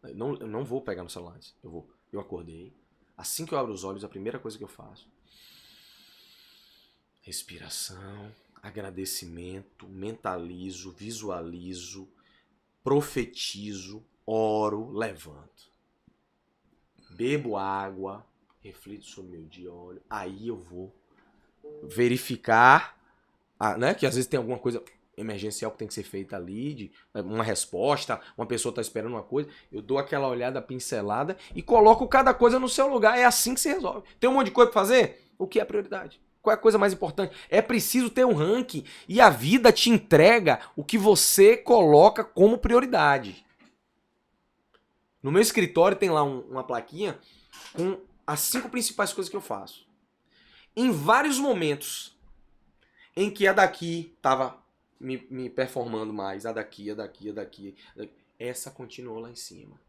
Eu não vou pegar no celular antes. Eu acordei. Assim que eu abro os olhos, a primeira coisa que eu faço, respiração, agradecimento, mentalizo, visualizo, profetizo, oro, levanto. Bebo água, reflito sobre o meu dia, olho. Aí eu vou verificar, né, que às vezes tem alguma coisa emergencial que tem que ser feita ali, uma resposta, uma pessoa está esperando uma coisa, eu dou aquela olhada pincelada e coloco cada coisa no seu lugar. É assim que se resolve. Tem um monte de coisa para fazer? O que é prioridade? Qual é a coisa mais importante? É preciso ter um ranking e a vida te entrega o que você coloca como prioridade. No meu escritório tem lá uma plaquinha com as 5 principais coisas que eu faço. Em vários momentos em que a daqui estava me performando mais, a daqui. Essa continuou lá em cima.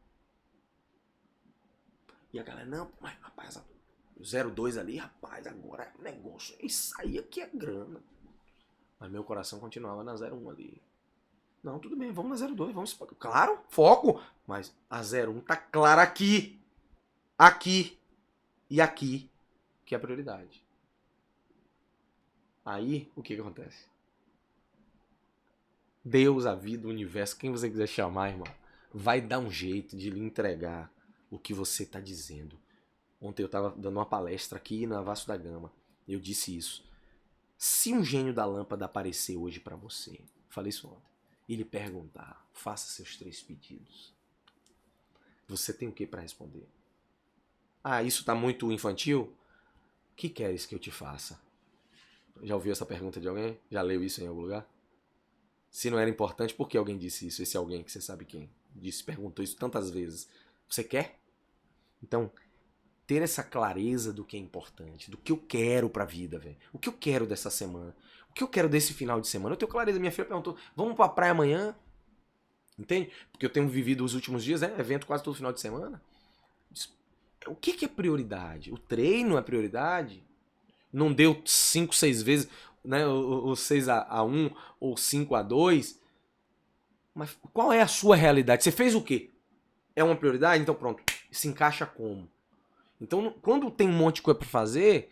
E a galera, não, mas rapaz, o 02 ali, rapaz, agora é negócio. Isso aí aqui é grana. Mas meu coração continuava na 01 ali. Não, tudo bem, vamos na 02, vamos. Claro, foco. Mas a 01 tá clara aqui. Aqui. E aqui, que é a prioridade. Aí, o que acontece? Deus, a vida, o universo, quem você quiser chamar, irmão, vai dar um jeito de lhe entregar o que você está dizendo. Ontem eu estava dando uma palestra aqui na Vasco da Gama. Eu disse isso. Se um gênio da lâmpada aparecer hoje para você, falei isso ontem, e lhe perguntar, faça seus 3 pedidos. Você tem o que para responder? Ah, isso está muito infantil? O que queres que eu te faça? Já ouviu essa pergunta de alguém? Já leu isso em algum lugar? Se não era importante, por que alguém disse isso? Esse alguém que você sabe quem disse, perguntou isso tantas vezes. Você quer? Então, ter essa clareza do que é importante, do que eu quero pra vida, velho. O que eu quero dessa semana? O que eu quero desse final de semana? Eu tenho clareza. Minha filha perguntou, vamos pra praia amanhã? Entende? Porque eu tenho vivido os últimos dias, evento quase todo final de semana. O que é prioridade? O treino é prioridade? Não deu 5, 6 vezes, né, o 6-1 ou 5-2. Mas qual é a sua realidade? Você fez o quê? É uma prioridade? Então pronto. Se encaixa como? Então, quando tem um monte de coisa para fazer,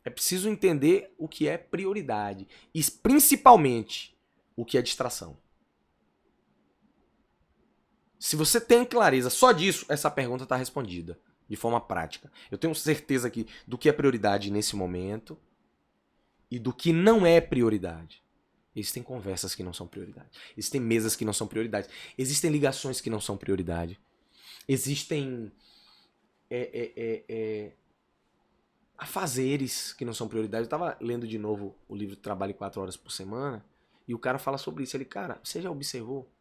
É preciso entender o que é prioridade. E principalmente o que é distração. Se você tem clareza só disso, essa pergunta está respondida de forma prática. Eu tenho certeza aqui do que é prioridade nesse momento e do que não é prioridade. Existem conversas que não são prioridade. Existem mesas que não são prioridade. Existem ligações que não são prioridade. Existem afazeres que não são prioridade. Eu tava lendo de novo o livro Trabalho 4 Horas por Semana e o cara fala sobre isso. Ele, cara, você já observou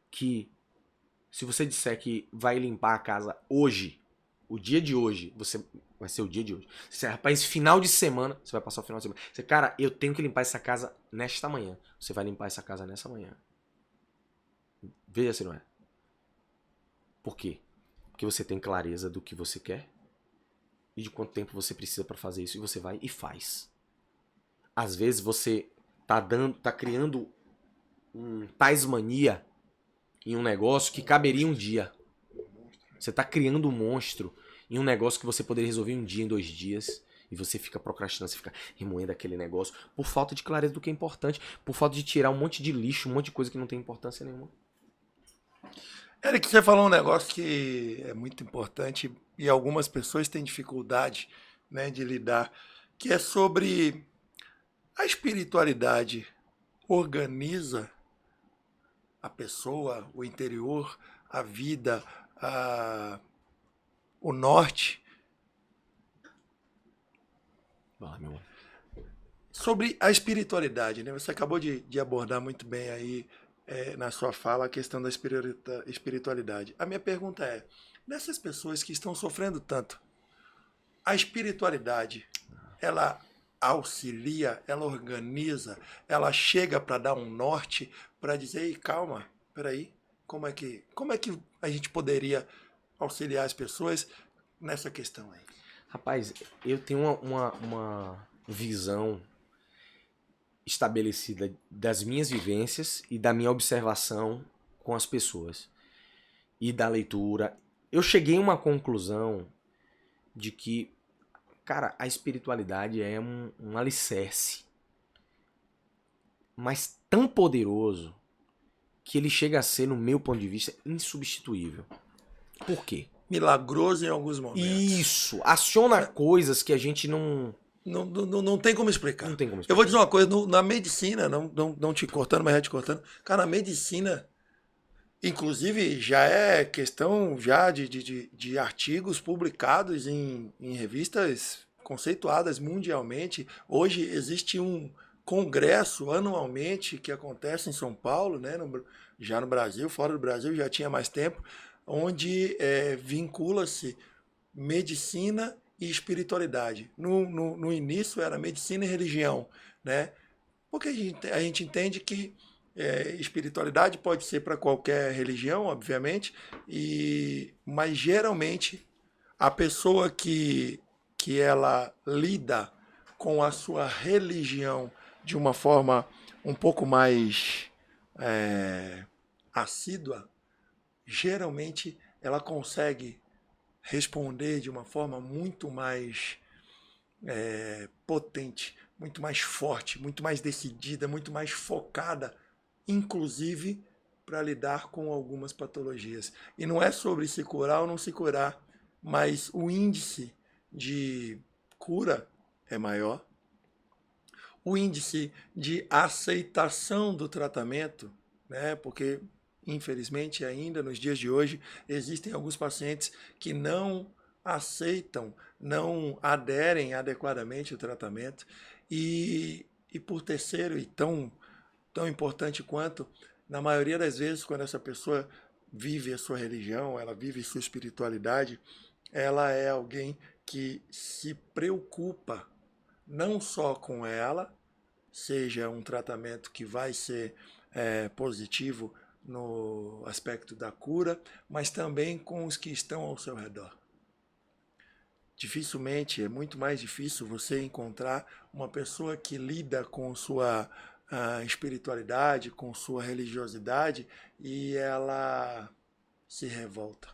que se você disser que vai limpar a casa hoje, o dia de hoje, você vai ser o dia de hoje. Você, rapaz, final de semana, você vai passar o final de semana. Você, cara, eu tenho que limpar essa casa nesta manhã. Você vai limpar essa casa nessa manhã. Veja se não é. Por quê? Porque você tem clareza do que você quer e de quanto tempo você precisa para fazer isso. E você vai e faz. Às vezes você tá criando um tais-mania em um negócio que caberia um dia. Você tá criando um monstro em um negócio que você poderia resolver em um dia, em 2 dias. E você fica procrastinando, você fica remoendo aquele negócio por falta de clareza do que é importante. Por falta de tirar um monte de lixo, um monte de coisa que não tem importância nenhuma. Eric, você falou um negócio que é muito importante e algumas pessoas têm dificuldade, né, de lidar, que é sobre a espiritualidade organiza a pessoa, o interior, a vida, o norte. Vai lá, meu amor. Sobre a espiritualidade, né? Você acabou de abordar muito bem aí na sua fala a questão da espiritualidade. A minha pergunta é, nessas pessoas que estão sofrendo tanto, a espiritualidade, ela auxilia, ela organiza, ela chega para dar um norte, para dizer, ei, calma, peraí, como é que a gente poderia auxiliar as pessoas nessa questão aí? Rapaz, eu tenho uma visão estabelecida das minhas vivências e da minha observação com as pessoas. E da leitura. Eu cheguei a uma conclusão de que, cara, a espiritualidade é um alicerce, mas tão poderoso que ele chega a ser, no meu ponto de vista, insubstituível. Por quê? Milagroso em alguns momentos. Isso! Aciona coisas que a gente não tem como explicar. tem como Eu explicar. vou dizer uma coisa, na medicina, não te cortando, mas já te cortando. Cara, na medicina, inclusive, já é questão já de artigos publicados em revistas conceituadas mundialmente. Hoje existe um congresso anualmente que acontece em São Paulo, né, já no Brasil, fora do Brasil já tinha mais tempo, onde vincula-se medicina e espiritualidade. No início era medicina e religião, né? Porque a gente entende que espiritualidade pode ser para qualquer religião, obviamente, mas geralmente a pessoa que ela lida com a sua religião de uma forma um pouco mais assídua, geralmente ela consegue responder de uma forma muito mais potente, muito mais forte, muito mais decidida, muito mais focada, inclusive para lidar com algumas patologias. E não é sobre se curar ou não se curar, mas o índice de cura é maior, o índice de aceitação do tratamento, né? Porque infelizmente ainda nos dias de hoje existem alguns pacientes que não aceitam, não aderem adequadamente ao tratamento e por terceiro e tão importante quanto, na maioria das vezes quando essa pessoa vive a sua religião, ela vive sua espiritualidade, ela é alguém que se preocupa não só com ela, seja um tratamento que vai ser positivo no aspecto da cura, mas também com os que estão ao seu redor. Dificilmente, é muito mais difícil você encontrar uma pessoa que lida com sua espiritualidade, com sua religiosidade e ela se revolta.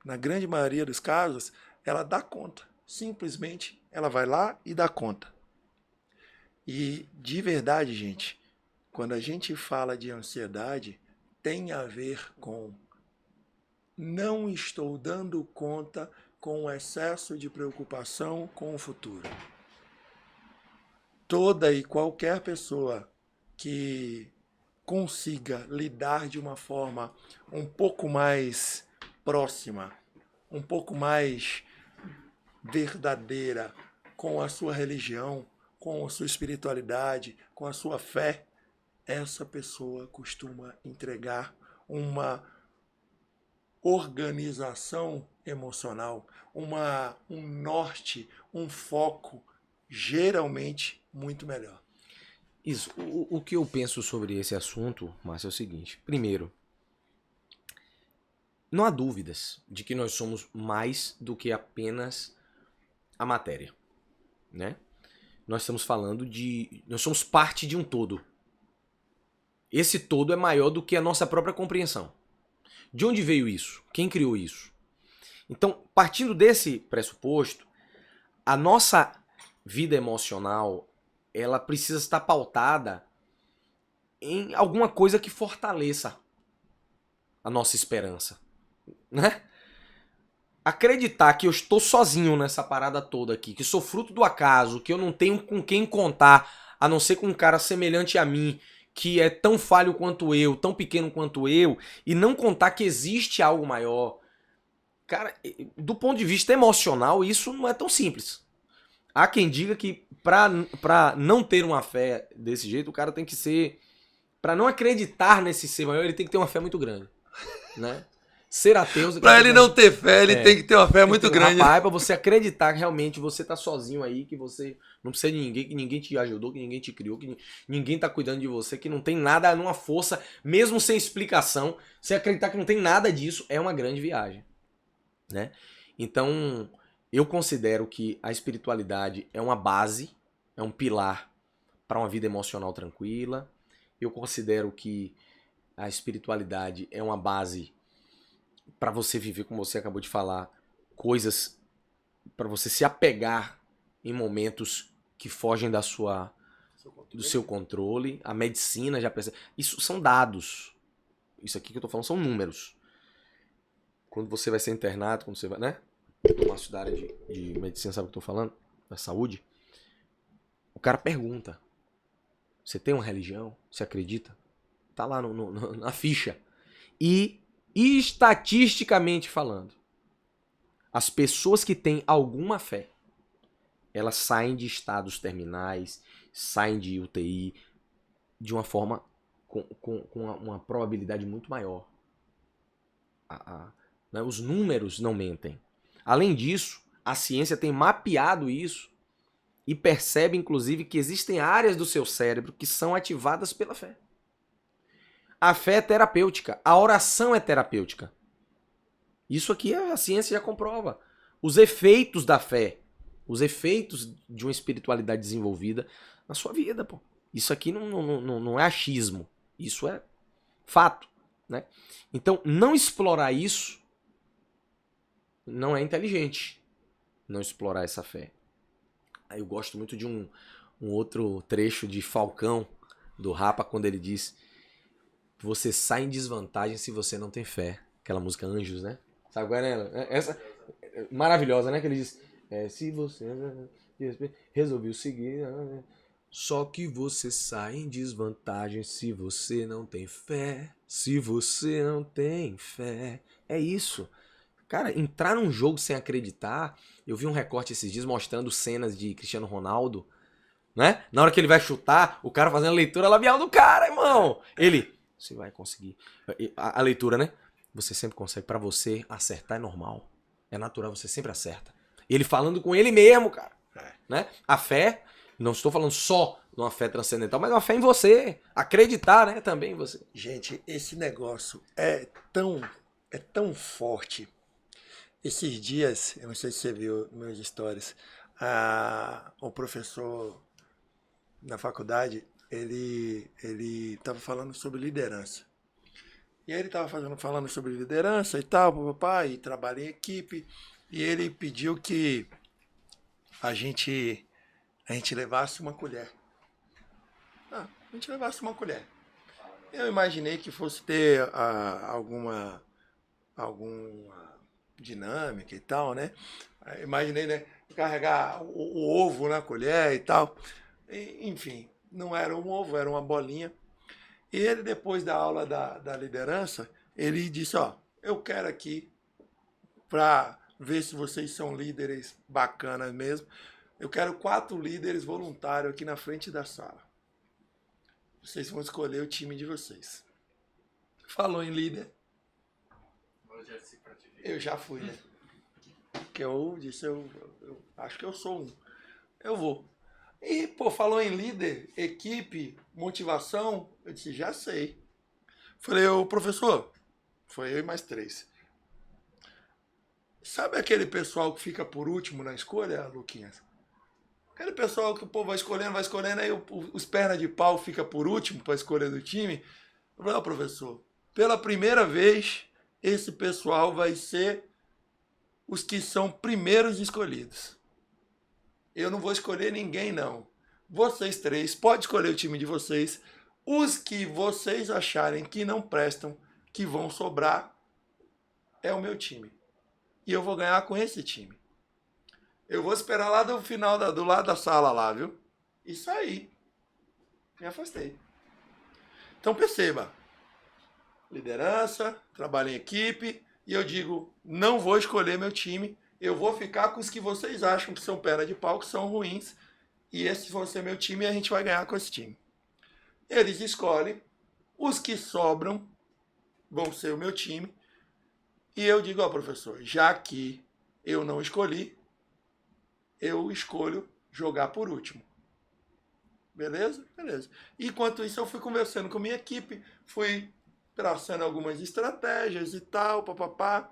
Na grande maioria dos casos, ela dá conta, simplesmente ela vai lá e dá conta. E de verdade, gente, quando a gente fala de ansiedade, tem a ver com não estou dando conta com o excesso de preocupação com o futuro. Toda e qualquer pessoa que consiga lidar de uma forma um pouco mais próxima, um pouco mais verdadeira com a sua religião, com a sua espiritualidade, com a sua fé, essa pessoa costuma entregar uma organização emocional, um norte, um foco geralmente muito melhor. Isso. O que eu penso sobre esse assunto, Márcio, é o seguinte. Primeiro, não há dúvidas de que nós somos mais do que apenas a matéria, né? Nós estamos falando de... Nós somos parte de um todo. Esse todo é maior do que a nossa própria compreensão. De onde veio isso? Quem criou isso? Então, partindo desse pressuposto, a nossa vida emocional, ela precisa estar pautada em alguma coisa que fortaleça a nossa esperança, né? Acreditar que eu estou sozinho nessa parada toda aqui, que sou fruto do acaso, que eu não tenho com quem contar, a não ser com um cara semelhante a mim, que é tão falho quanto eu, tão pequeno quanto eu, e não contar que existe algo maior. Cara, do ponto de vista emocional, isso não é tão simples. Há quem diga que pra não ter uma fé desse jeito, o cara tem que ser... Pra não acreditar nesse ser maior, ele tem que ter uma fé muito grande, né? Ser ateu... Para ele não ter fé, ele tem que ter uma fé muito grande. Rapaz, pra você acreditar que realmente você tá sozinho aí, que você não precisa de ninguém, que ninguém te ajudou, que ninguém te criou, que ninguém tá cuidando de você, que não tem nada, numa força, mesmo sem explicação. Você acreditar que não tem nada disso é uma grande viagem, né? Então, eu considero que a espiritualidade é uma base, é um pilar para uma vida emocional tranquila. Eu considero que a espiritualidade é uma base para você viver, como você acabou de falar, coisas para você se apegar em momentos que fogem do seu controle. A medicina já pensa. Isso são dados. Isso aqui que eu tô falando são números. Quando você vai ser internado, quando você vai, né? O Márcio da área de medicina sabe o que eu tô falando? Da saúde. O cara pergunta: você tem uma religião? Você acredita? Tá lá na ficha. E estatisticamente falando, as pessoas que têm alguma fé, elas saem de estados terminais, saem de UTI de uma forma com uma probabilidade muito maior. Né? Os números não mentem. Além disso, a ciência tem mapeado isso e percebe, inclusive, que existem áreas do seu cérebro que são ativadas pela fé. A fé é terapêutica, a oração é terapêutica. Isso aqui a ciência já comprova. Os efeitos da fé, os efeitos de uma espiritualidade desenvolvida na sua vida, pô. Isso aqui não é achismo, isso é fato, né? Então, não explorar isso não é inteligente, não explorar essa fé. Aí eu gosto muito de um outro trecho de Falcão, do Rapa, quando ele diz: você sai em desvantagem se você não tem fé. Aquela música Anjos, né? Sabe qual é? Essa maravilhosa, né? Que ele diz: se você resolveu seguir, só que você sai em desvantagem se você não tem fé. Se você não tem fé. É isso. Cara, entrar num jogo sem acreditar... Eu vi um recorte esses dias mostrando cenas de Cristiano Ronaldo, né? Na hora que ele vai chutar, o cara fazendo a leitura labial do cara, irmão. Ele... Você vai conseguir. A leitura, né? Você sempre consegue. Pra você, acertar é normal. É natural, você sempre acerta. Ele falando com ele mesmo, cara. Né? A fé, não estou falando só de uma fé transcendental, mas uma fé em você. Acreditar, né? Também em você. Gente, esse negócio é tão forte. Esses dias, eu não sei se você viu meus stories, o professor na faculdade, ele estava falando sobre liderança. E aí ele estava falando sobre liderança e tal, papai, e trabalho em equipe. E ele pediu que a gente levasse uma colher. A gente levasse uma colher. Eu imaginei que fosse ter alguma dinâmica e tal, né? Eu imaginei, né, carregar o ovo na colher e tal. Enfim, não era um ovo, era uma bolinha. E ele, depois da aula da liderança, ele disse, ó, eu quero aqui, para ver se vocês são líderes bacanas mesmo, eu quero 4 líderes voluntários aqui na frente da sala. Vocês vão escolher o time de vocês. Falou em líder. Eu já fui, né? Que eu disse, eu acho que eu sou um. Eu vou. E, pô, falou em líder, equipe, motivação, eu disse, já sei. Falei, ô professor, foi eu e mais 3. Sabe aquele pessoal que fica por último na escolha, Luquinhas? Aquele pessoal que o povo vai escolhendo, aí os pernas de pau fica por último para a escolha do time. Eu falei, ó, professor, pela primeira vez, esse pessoal vai ser os que são primeiros escolhidos. Eu não vou escolher ninguém, não. Vocês 3, pode escolher o time de vocês. Os que vocês acharem que não prestam, que vão sobrar, é o meu time. E eu vou ganhar com esse time. Eu vou esperar lá do final, do lado da sala lá, viu? Isso aí. Me afastei. Então perceba. Liderança, trabalho em equipe, e eu digo, não vou escolher meu time, eu vou ficar com os que vocês acham que são perna de pau, que são ruins, e esses vão ser meu time e a gente vai ganhar com esse time. Eles escolhem, os que sobram vão ser o meu time, e eu digo, ó, professor, já que eu não escolhi, eu escolho jogar por último. Beleza? Beleza. Enquanto isso, eu fui conversando com minha equipe, fui traçando algumas estratégias e tal, papapá.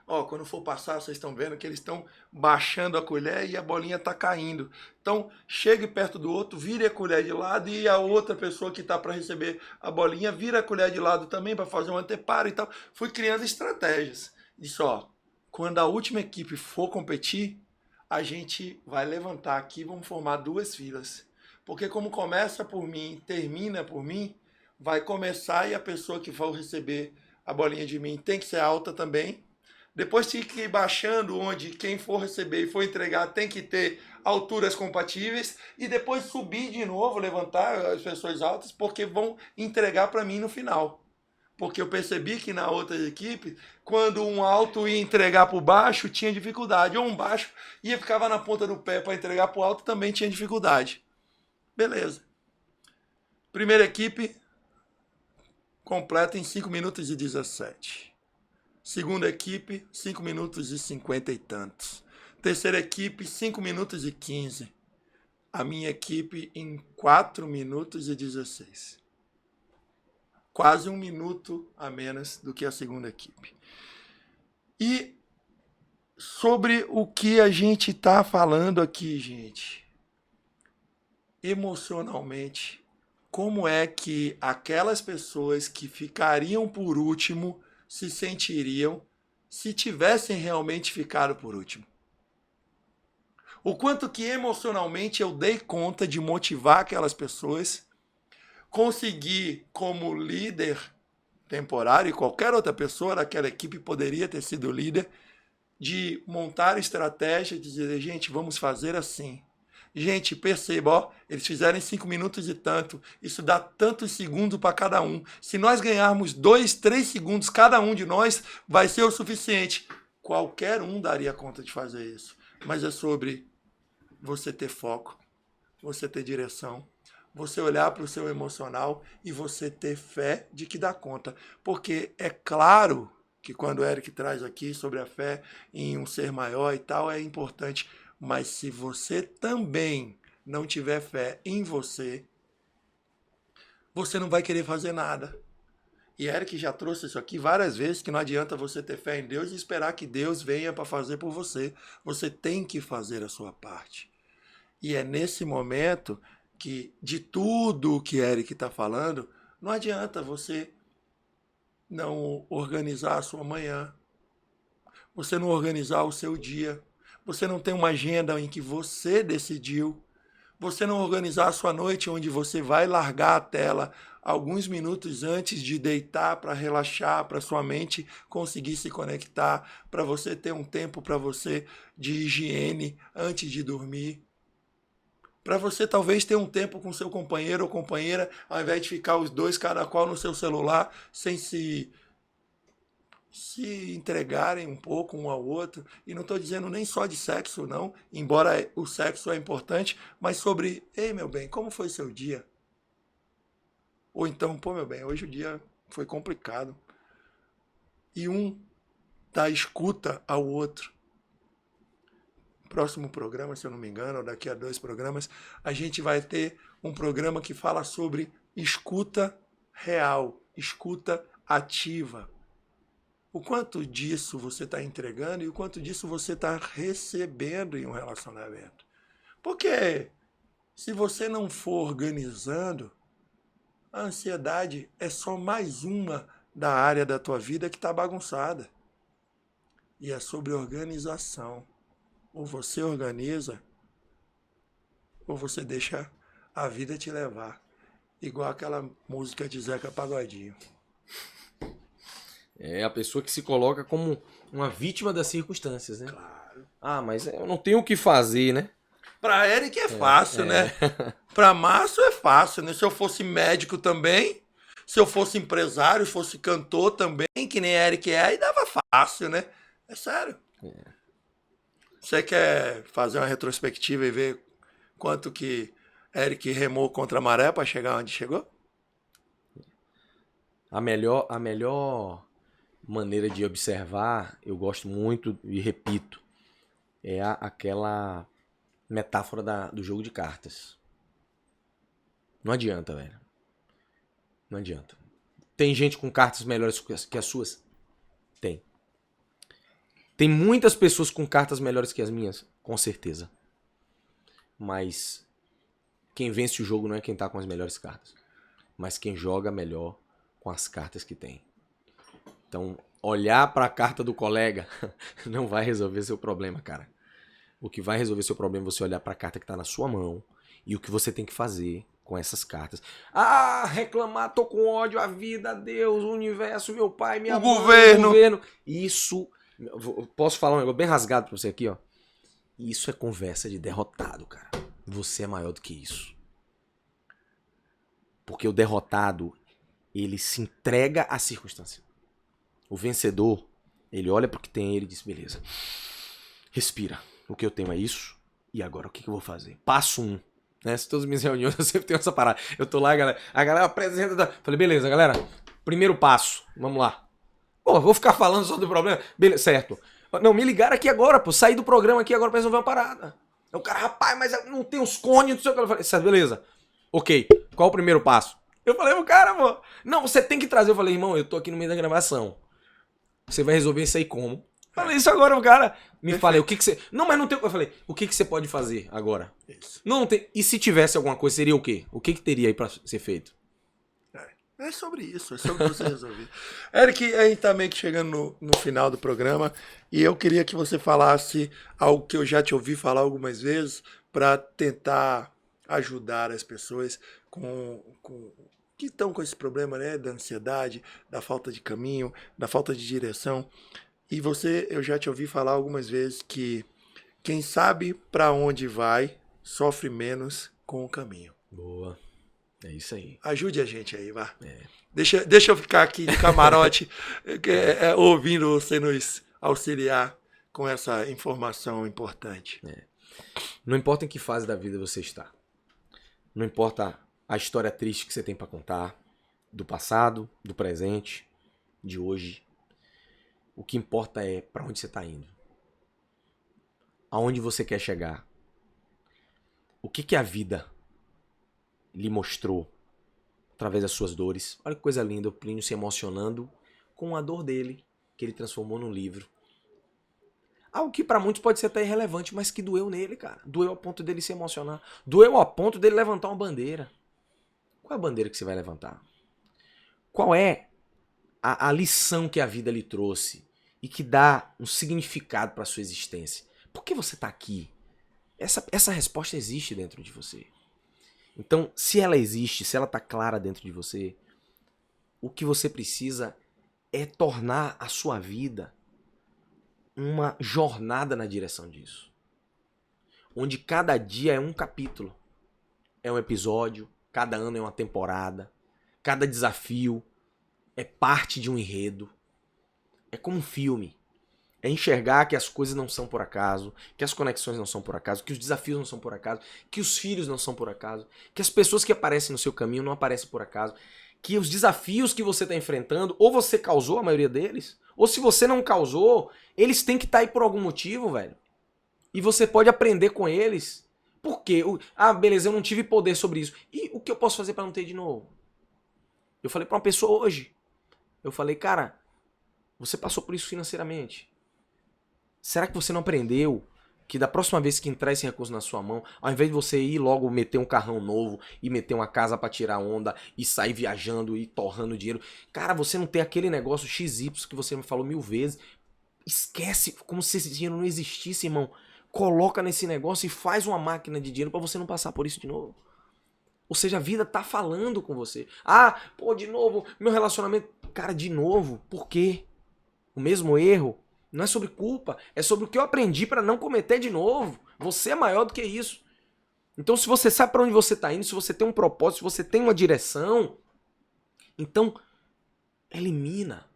Ó, quando for passar, vocês estão vendo que eles estão baixando a colher e a bolinha está caindo. Então, chegue perto do outro, vire a colher de lado e a outra pessoa que está para receber a bolinha vira a colher de lado também para fazer um anteparo e tal. Fui criando estratégias. Disse, ó, quando a última equipe for competir, a gente vai levantar aqui, vamos formar 2 filas. Porque como começa por mim, termina por mim, vai começar e a pessoa que for receber a bolinha de mim tem que ser alta também. Depois tem que ir baixando, onde quem for receber e for entregar tem que ter alturas compatíveis. E depois subir de novo, levantar as pessoas altas, porque vão entregar para mim no final. Porque eu percebi que na outra equipe, quando um alto ia entregar para o baixo, tinha dificuldade. Ou um baixo ia ficava na ponta do pé para entregar para o alto, também tinha dificuldade. Beleza. Primeira equipe completa em 5 minutos e 17. Segunda equipe, 5 minutos e 50 e tantos. Terceira equipe, 5 minutos e 15. A minha equipe em 4 minutos e 16. Quase 1 minuto a menos do que a segunda equipe. E sobre o que a gente está falando aqui, gente. Emocionalmente, como é que aquelas pessoas que ficariam por último se sentiriam se tivessem realmente ficado por último? O quanto que emocionalmente eu dei conta de motivar aquelas pessoas, conseguir como líder temporário, e qualquer outra pessoa daquela equipe poderia ter sido líder, de montar estratégia, de dizer, gente, vamos fazer assim. Gente, perceba, ó, eles fizeram em 5 minutos e tanto. Isso dá tantos segundos para cada um. Se nós ganharmos 2, 3 segundos cada um de nós, vai ser o suficiente. Qualquer um daria conta de fazer isso. Mas é sobre você ter foco, você ter direção, você olhar para o seu emocional e você ter fé de que dá conta. Porque é claro que quando o Eric traz aqui sobre a fé em um ser maior e tal, é importante. Mas se você também não tiver fé em você, você não vai querer fazer nada. E Eric já trouxe isso aqui várias vezes, que não adianta você ter fé em Deus e esperar que Deus venha para fazer por você. Você tem que fazer a sua parte. E é nesse momento que, de tudo o que Eric está falando, não adianta você não organizar a sua manhã, você não organizar o seu dia, você não tem uma agenda em que você decidiu, você não organizar a sua noite onde você vai largar a tela alguns minutos antes de deitar para relaxar, para sua mente conseguir se conectar, para você ter um tempo para você de higiene antes de dormir. Para você talvez ter um tempo com seu companheiro ou companheira, ao invés de ficar os dois, cada qual no seu celular, sem se entregarem um pouco um ao outro. E não estou dizendo nem só de sexo, não, embora o sexo é importante, mas sobre, ei, meu bem, como foi seu dia? Ou então, pô, meu bem, hoje o dia foi complicado. E um dá escuta ao outro. Próximo programa, se eu não me engano, ou daqui a 2 programas, a gente vai ter um programa que fala sobre escuta real, escuta ativa. O quanto disso você está entregando e o quanto disso você está recebendo em um relacionamento. Porque se você não for organizando, a ansiedade é só mais uma da área da tua vida que está bagunçada. E é sobre organização. Ou você organiza, ou você deixa a vida te levar. Igual aquela música de Zeca Pagodinho. É a pessoa que se coloca como uma vítima das circunstâncias, né? Claro. Ah, mas eu não tenho o que fazer, né? Pra Eric é fácil, né? Pra Márcio é fácil, né? Se eu fosse médico também, se eu fosse empresário, fosse cantor também, que nem Eric é, aí dava fácil, né? É sério. Você quer fazer uma retrospectiva e ver quanto que Eric remou contra a maré para chegar onde chegou? A melhor maneira de observar, eu gosto muito e repito, é aquela metáfora do jogo de cartas. Não adianta, velho. Não adianta. Tem gente com cartas melhores que as suas? Tem. Tem muitas pessoas com cartas melhores que as minhas? Com certeza. Mas quem vence o jogo não é quem tá com as melhores cartas, mas quem joga melhor com as cartas que tem. Então, olhar para a carta do colega não vai resolver seu problema, cara. O que vai resolver seu problema é você olhar para a carta que tá na sua mão e o que você tem que fazer com essas cartas. Ah, reclamar, tô com ódio à vida, a Deus, o universo, meu pai, minha mãe, o governo. Isso, posso falar um negócio bem rasgado pra você aqui, ó. Isso é conversa de derrotado, cara. Você é maior do que isso. Porque o derrotado, ele se entrega à circunstância. O vencedor, ele olha pro que tem e ele diz, beleza, respira. O que eu tenho é isso, e agora o que eu vou fazer? Passo 1. Né? Se todas as minhas reuniões eu sempre tenho essa parada. Eu tô lá, a galera apresenta. Falei, beleza, galera, primeiro passo, vamos lá. Pô, vou ficar falando só do problema? Beleza, certo. Não, me ligaram aqui agora, pô, saí do programa aqui agora pra resolver uma parada. O cara, rapaz, mas não tem os cones, não sei o que. Eu falei, certo, beleza. Ok, qual o primeiro passo? Eu falei pro cara, pô, não, você tem que trazer. Eu falei, irmão, eu tô aqui no meio da gravação. Você vai resolver isso aí como? Falei isso agora, o cara me falei, o que você... Não, mas não tem... Eu falei, o que você pode fazer agora? Isso. Não tem... E se tivesse alguma coisa, seria o quê? O que teria aí pra ser feito? É sobre isso, é sobre você resolver. Eric, a gente tá meio que chegando no final do programa e eu queria que você falasse algo que eu já te ouvi falar algumas vezes para tentar ajudar as pessoas que estão com esse problema, né, da ansiedade, da falta de caminho, da falta de direção. E eu já te ouvi falar algumas vezes que quem sabe para onde vai sofre menos com o caminho. Boa. É isso aí. Ajude a gente aí, vá. Deixa eu ficar aqui de camarote ouvindo você nos auxiliar com essa informação importante. Não importa em que fase da vida você está. Não importa a história triste que você tem para contar, do passado, do presente, de hoje. O que importa é para onde você está indo. Aonde você quer chegar. O que a vida lhe mostrou através das suas dores. Olha que coisa linda, o Plínio se emocionando com a dor dele, que ele transformou num livro. Algo que para muitos pode ser até irrelevante, mas que doeu nele, cara. Doeu a ponto dele se emocionar. Doeu a ponto dele levantar uma bandeira. Qual é a bandeira que você vai levantar? Qual é a lição que a vida lhe trouxe e que dá um significado para a sua existência? Por que você tá aqui? Essa resposta existe dentro de você. Então, se ela existe, se ela tá clara dentro de você, o que você precisa é tornar a sua vida uma jornada na direção disso. Onde cada dia é um capítulo, é um episódio, cada ano é uma temporada, cada desafio é parte de um enredo. É como um filme. É enxergar que as coisas não são por acaso, que as conexões não são por acaso, que os desafios não são por acaso, que os filhos não são por acaso, que as pessoas que aparecem no seu caminho não aparecem por acaso, que os desafios que você está enfrentando, ou você causou a maioria deles, ou se você não causou, eles têm que estar aí por algum motivo, velho. E você pode aprender com eles. Por quê? Beleza, eu não tive poder sobre isso. E o que eu posso fazer para não ter de novo? Eu falei para uma pessoa hoje. Eu falei, cara, você passou por isso financeiramente. Será que você não aprendeu que da próxima vez que entrar esse recurso na sua mão, ao invés de você ir logo meter um carrão novo e meter uma casa pra tirar onda e sair viajando e torrando dinheiro, cara, você não tem aquele negócio XY que você me falou 1000 vezes. Esquece, como se esse dinheiro não existisse, irmão. Coloca nesse negócio e faz uma máquina de dinheiro pra você não passar por isso de novo. Ou seja, a vida tá falando com você. De novo, meu relacionamento... Cara, de novo, por quê? O mesmo erro? Não é sobre culpa, é sobre o que eu aprendi para não cometer de novo. Você é maior do que isso. Então, se você sabe para onde você está indo, se você tem um propósito, se você tem uma direção, então elimina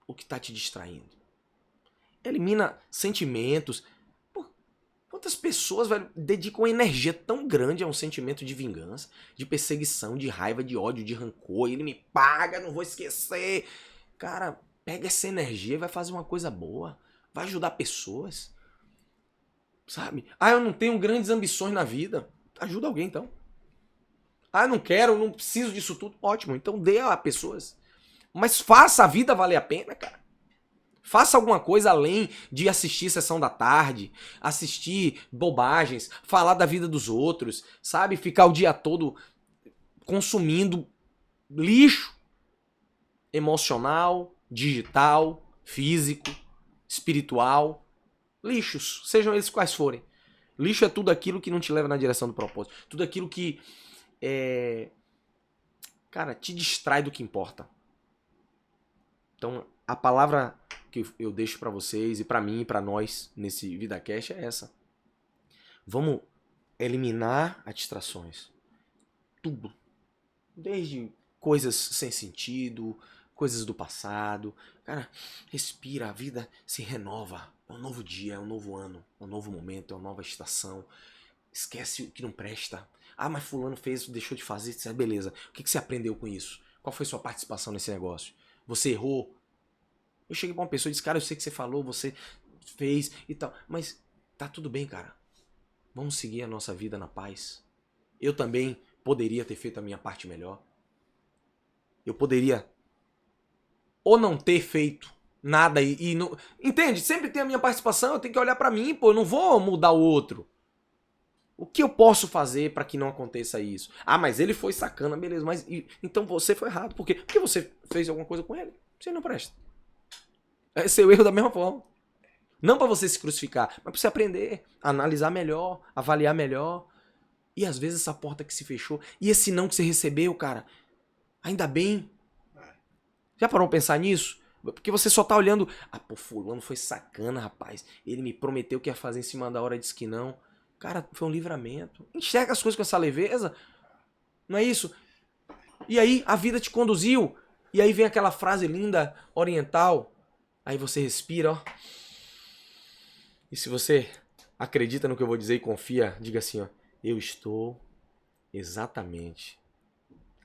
o que está te distraindo. Elimina sentimentos. Pô, quantas pessoas, velho, dedicam energia tão grande a um sentimento de vingança, de perseguição, de raiva, de ódio, de rancor. Ele me paga, não vou esquecer. Cara, pega essa energia e vai fazer uma coisa boa. Vai ajudar pessoas. Sabe? Eu não tenho grandes ambições na vida. Ajuda alguém, então. Eu não quero, não preciso disso tudo. Ótimo, então dê a pessoas. Mas faça a vida valer a pena, cara. Faça alguma coisa além de assistir Sessão da Tarde, assistir bobagens, falar da vida dos outros, sabe? Ficar o dia todo consumindo lixo emocional, digital, físico, espiritual, lixos, sejam eles quais forem. Lixo é tudo aquilo que não te leva na direção do propósito. Tudo aquilo que, cara, te distrai do que importa. Então, a palavra que eu deixo pra vocês e pra mim e pra nós nesse VidaCast é essa. Vamos eliminar as distrações. Tudo. Desde coisas sem sentido, coisas do passado. Cara, respira, a vida se renova. É um novo dia, é um novo ano, é um novo momento, é uma nova estação. Esquece o que não presta. Mas fulano fez, deixou de fazer, beleza. O que você aprendeu com isso? Qual foi sua participação nesse negócio? Você errou? Eu cheguei pra uma pessoa e disse, cara, eu sei que você falou, você fez e tal. Mas tá tudo bem, cara. Vamos seguir a nossa vida na paz. Eu também poderia ter feito a minha parte melhor. Eu poderia ou não ter feito nada e não... Entende? Sempre tem a minha participação, eu tenho que olhar pra mim, eu não vou mudar o outro. O que eu posso fazer pra que não aconteça isso? Mas ele foi sacana, beleza, mas então você foi errado. Por quê? Porque você fez alguma coisa com ele. Você não presta. É seu erro da mesma forma. Não pra você se crucificar, mas pra você aprender, analisar melhor, avaliar melhor. E às vezes essa porta que se fechou, e esse não que você recebeu, cara, ainda bem. Já parou pra pensar nisso? Porque você só tá olhando, fulano foi sacana, rapaz. Ele me prometeu que ia fazer em cima da hora, disse que não. Cara, foi um livramento. Enxerga as coisas com essa leveza. Não é isso? E aí a vida te conduziu. E aí vem aquela frase linda, oriental. Aí você respira, ó. E se você acredita no que eu vou dizer e confia, diga assim, ó. Eu estou exatamente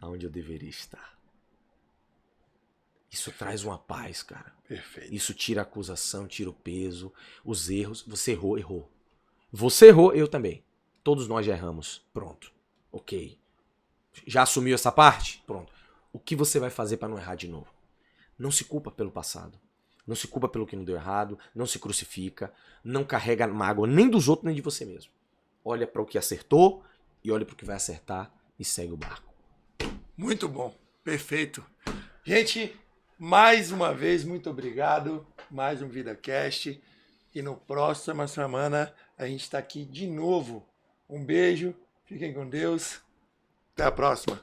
onde eu deveria estar. Isso traz uma paz, cara. Perfeito. Isso tira a acusação, tira o peso, os erros. Você errou, errou. Você errou, eu também. Todos nós já erramos. Pronto. Ok. Já assumiu essa parte? Pronto. O que você vai fazer para não errar de novo? Não se culpa pelo passado. Não se culpa pelo que não deu errado. Não se crucifica. Não carrega mágoa nem dos outros, nem de você mesmo. Olha para o que acertou e olha para o que vai acertar e segue o barco. Muito bom. Perfeito. Gente, mais uma vez, muito obrigado. Mais um VidaCast. E no próxima semana a gente está aqui de novo. Um beijo, fiquem com Deus. Até a próxima.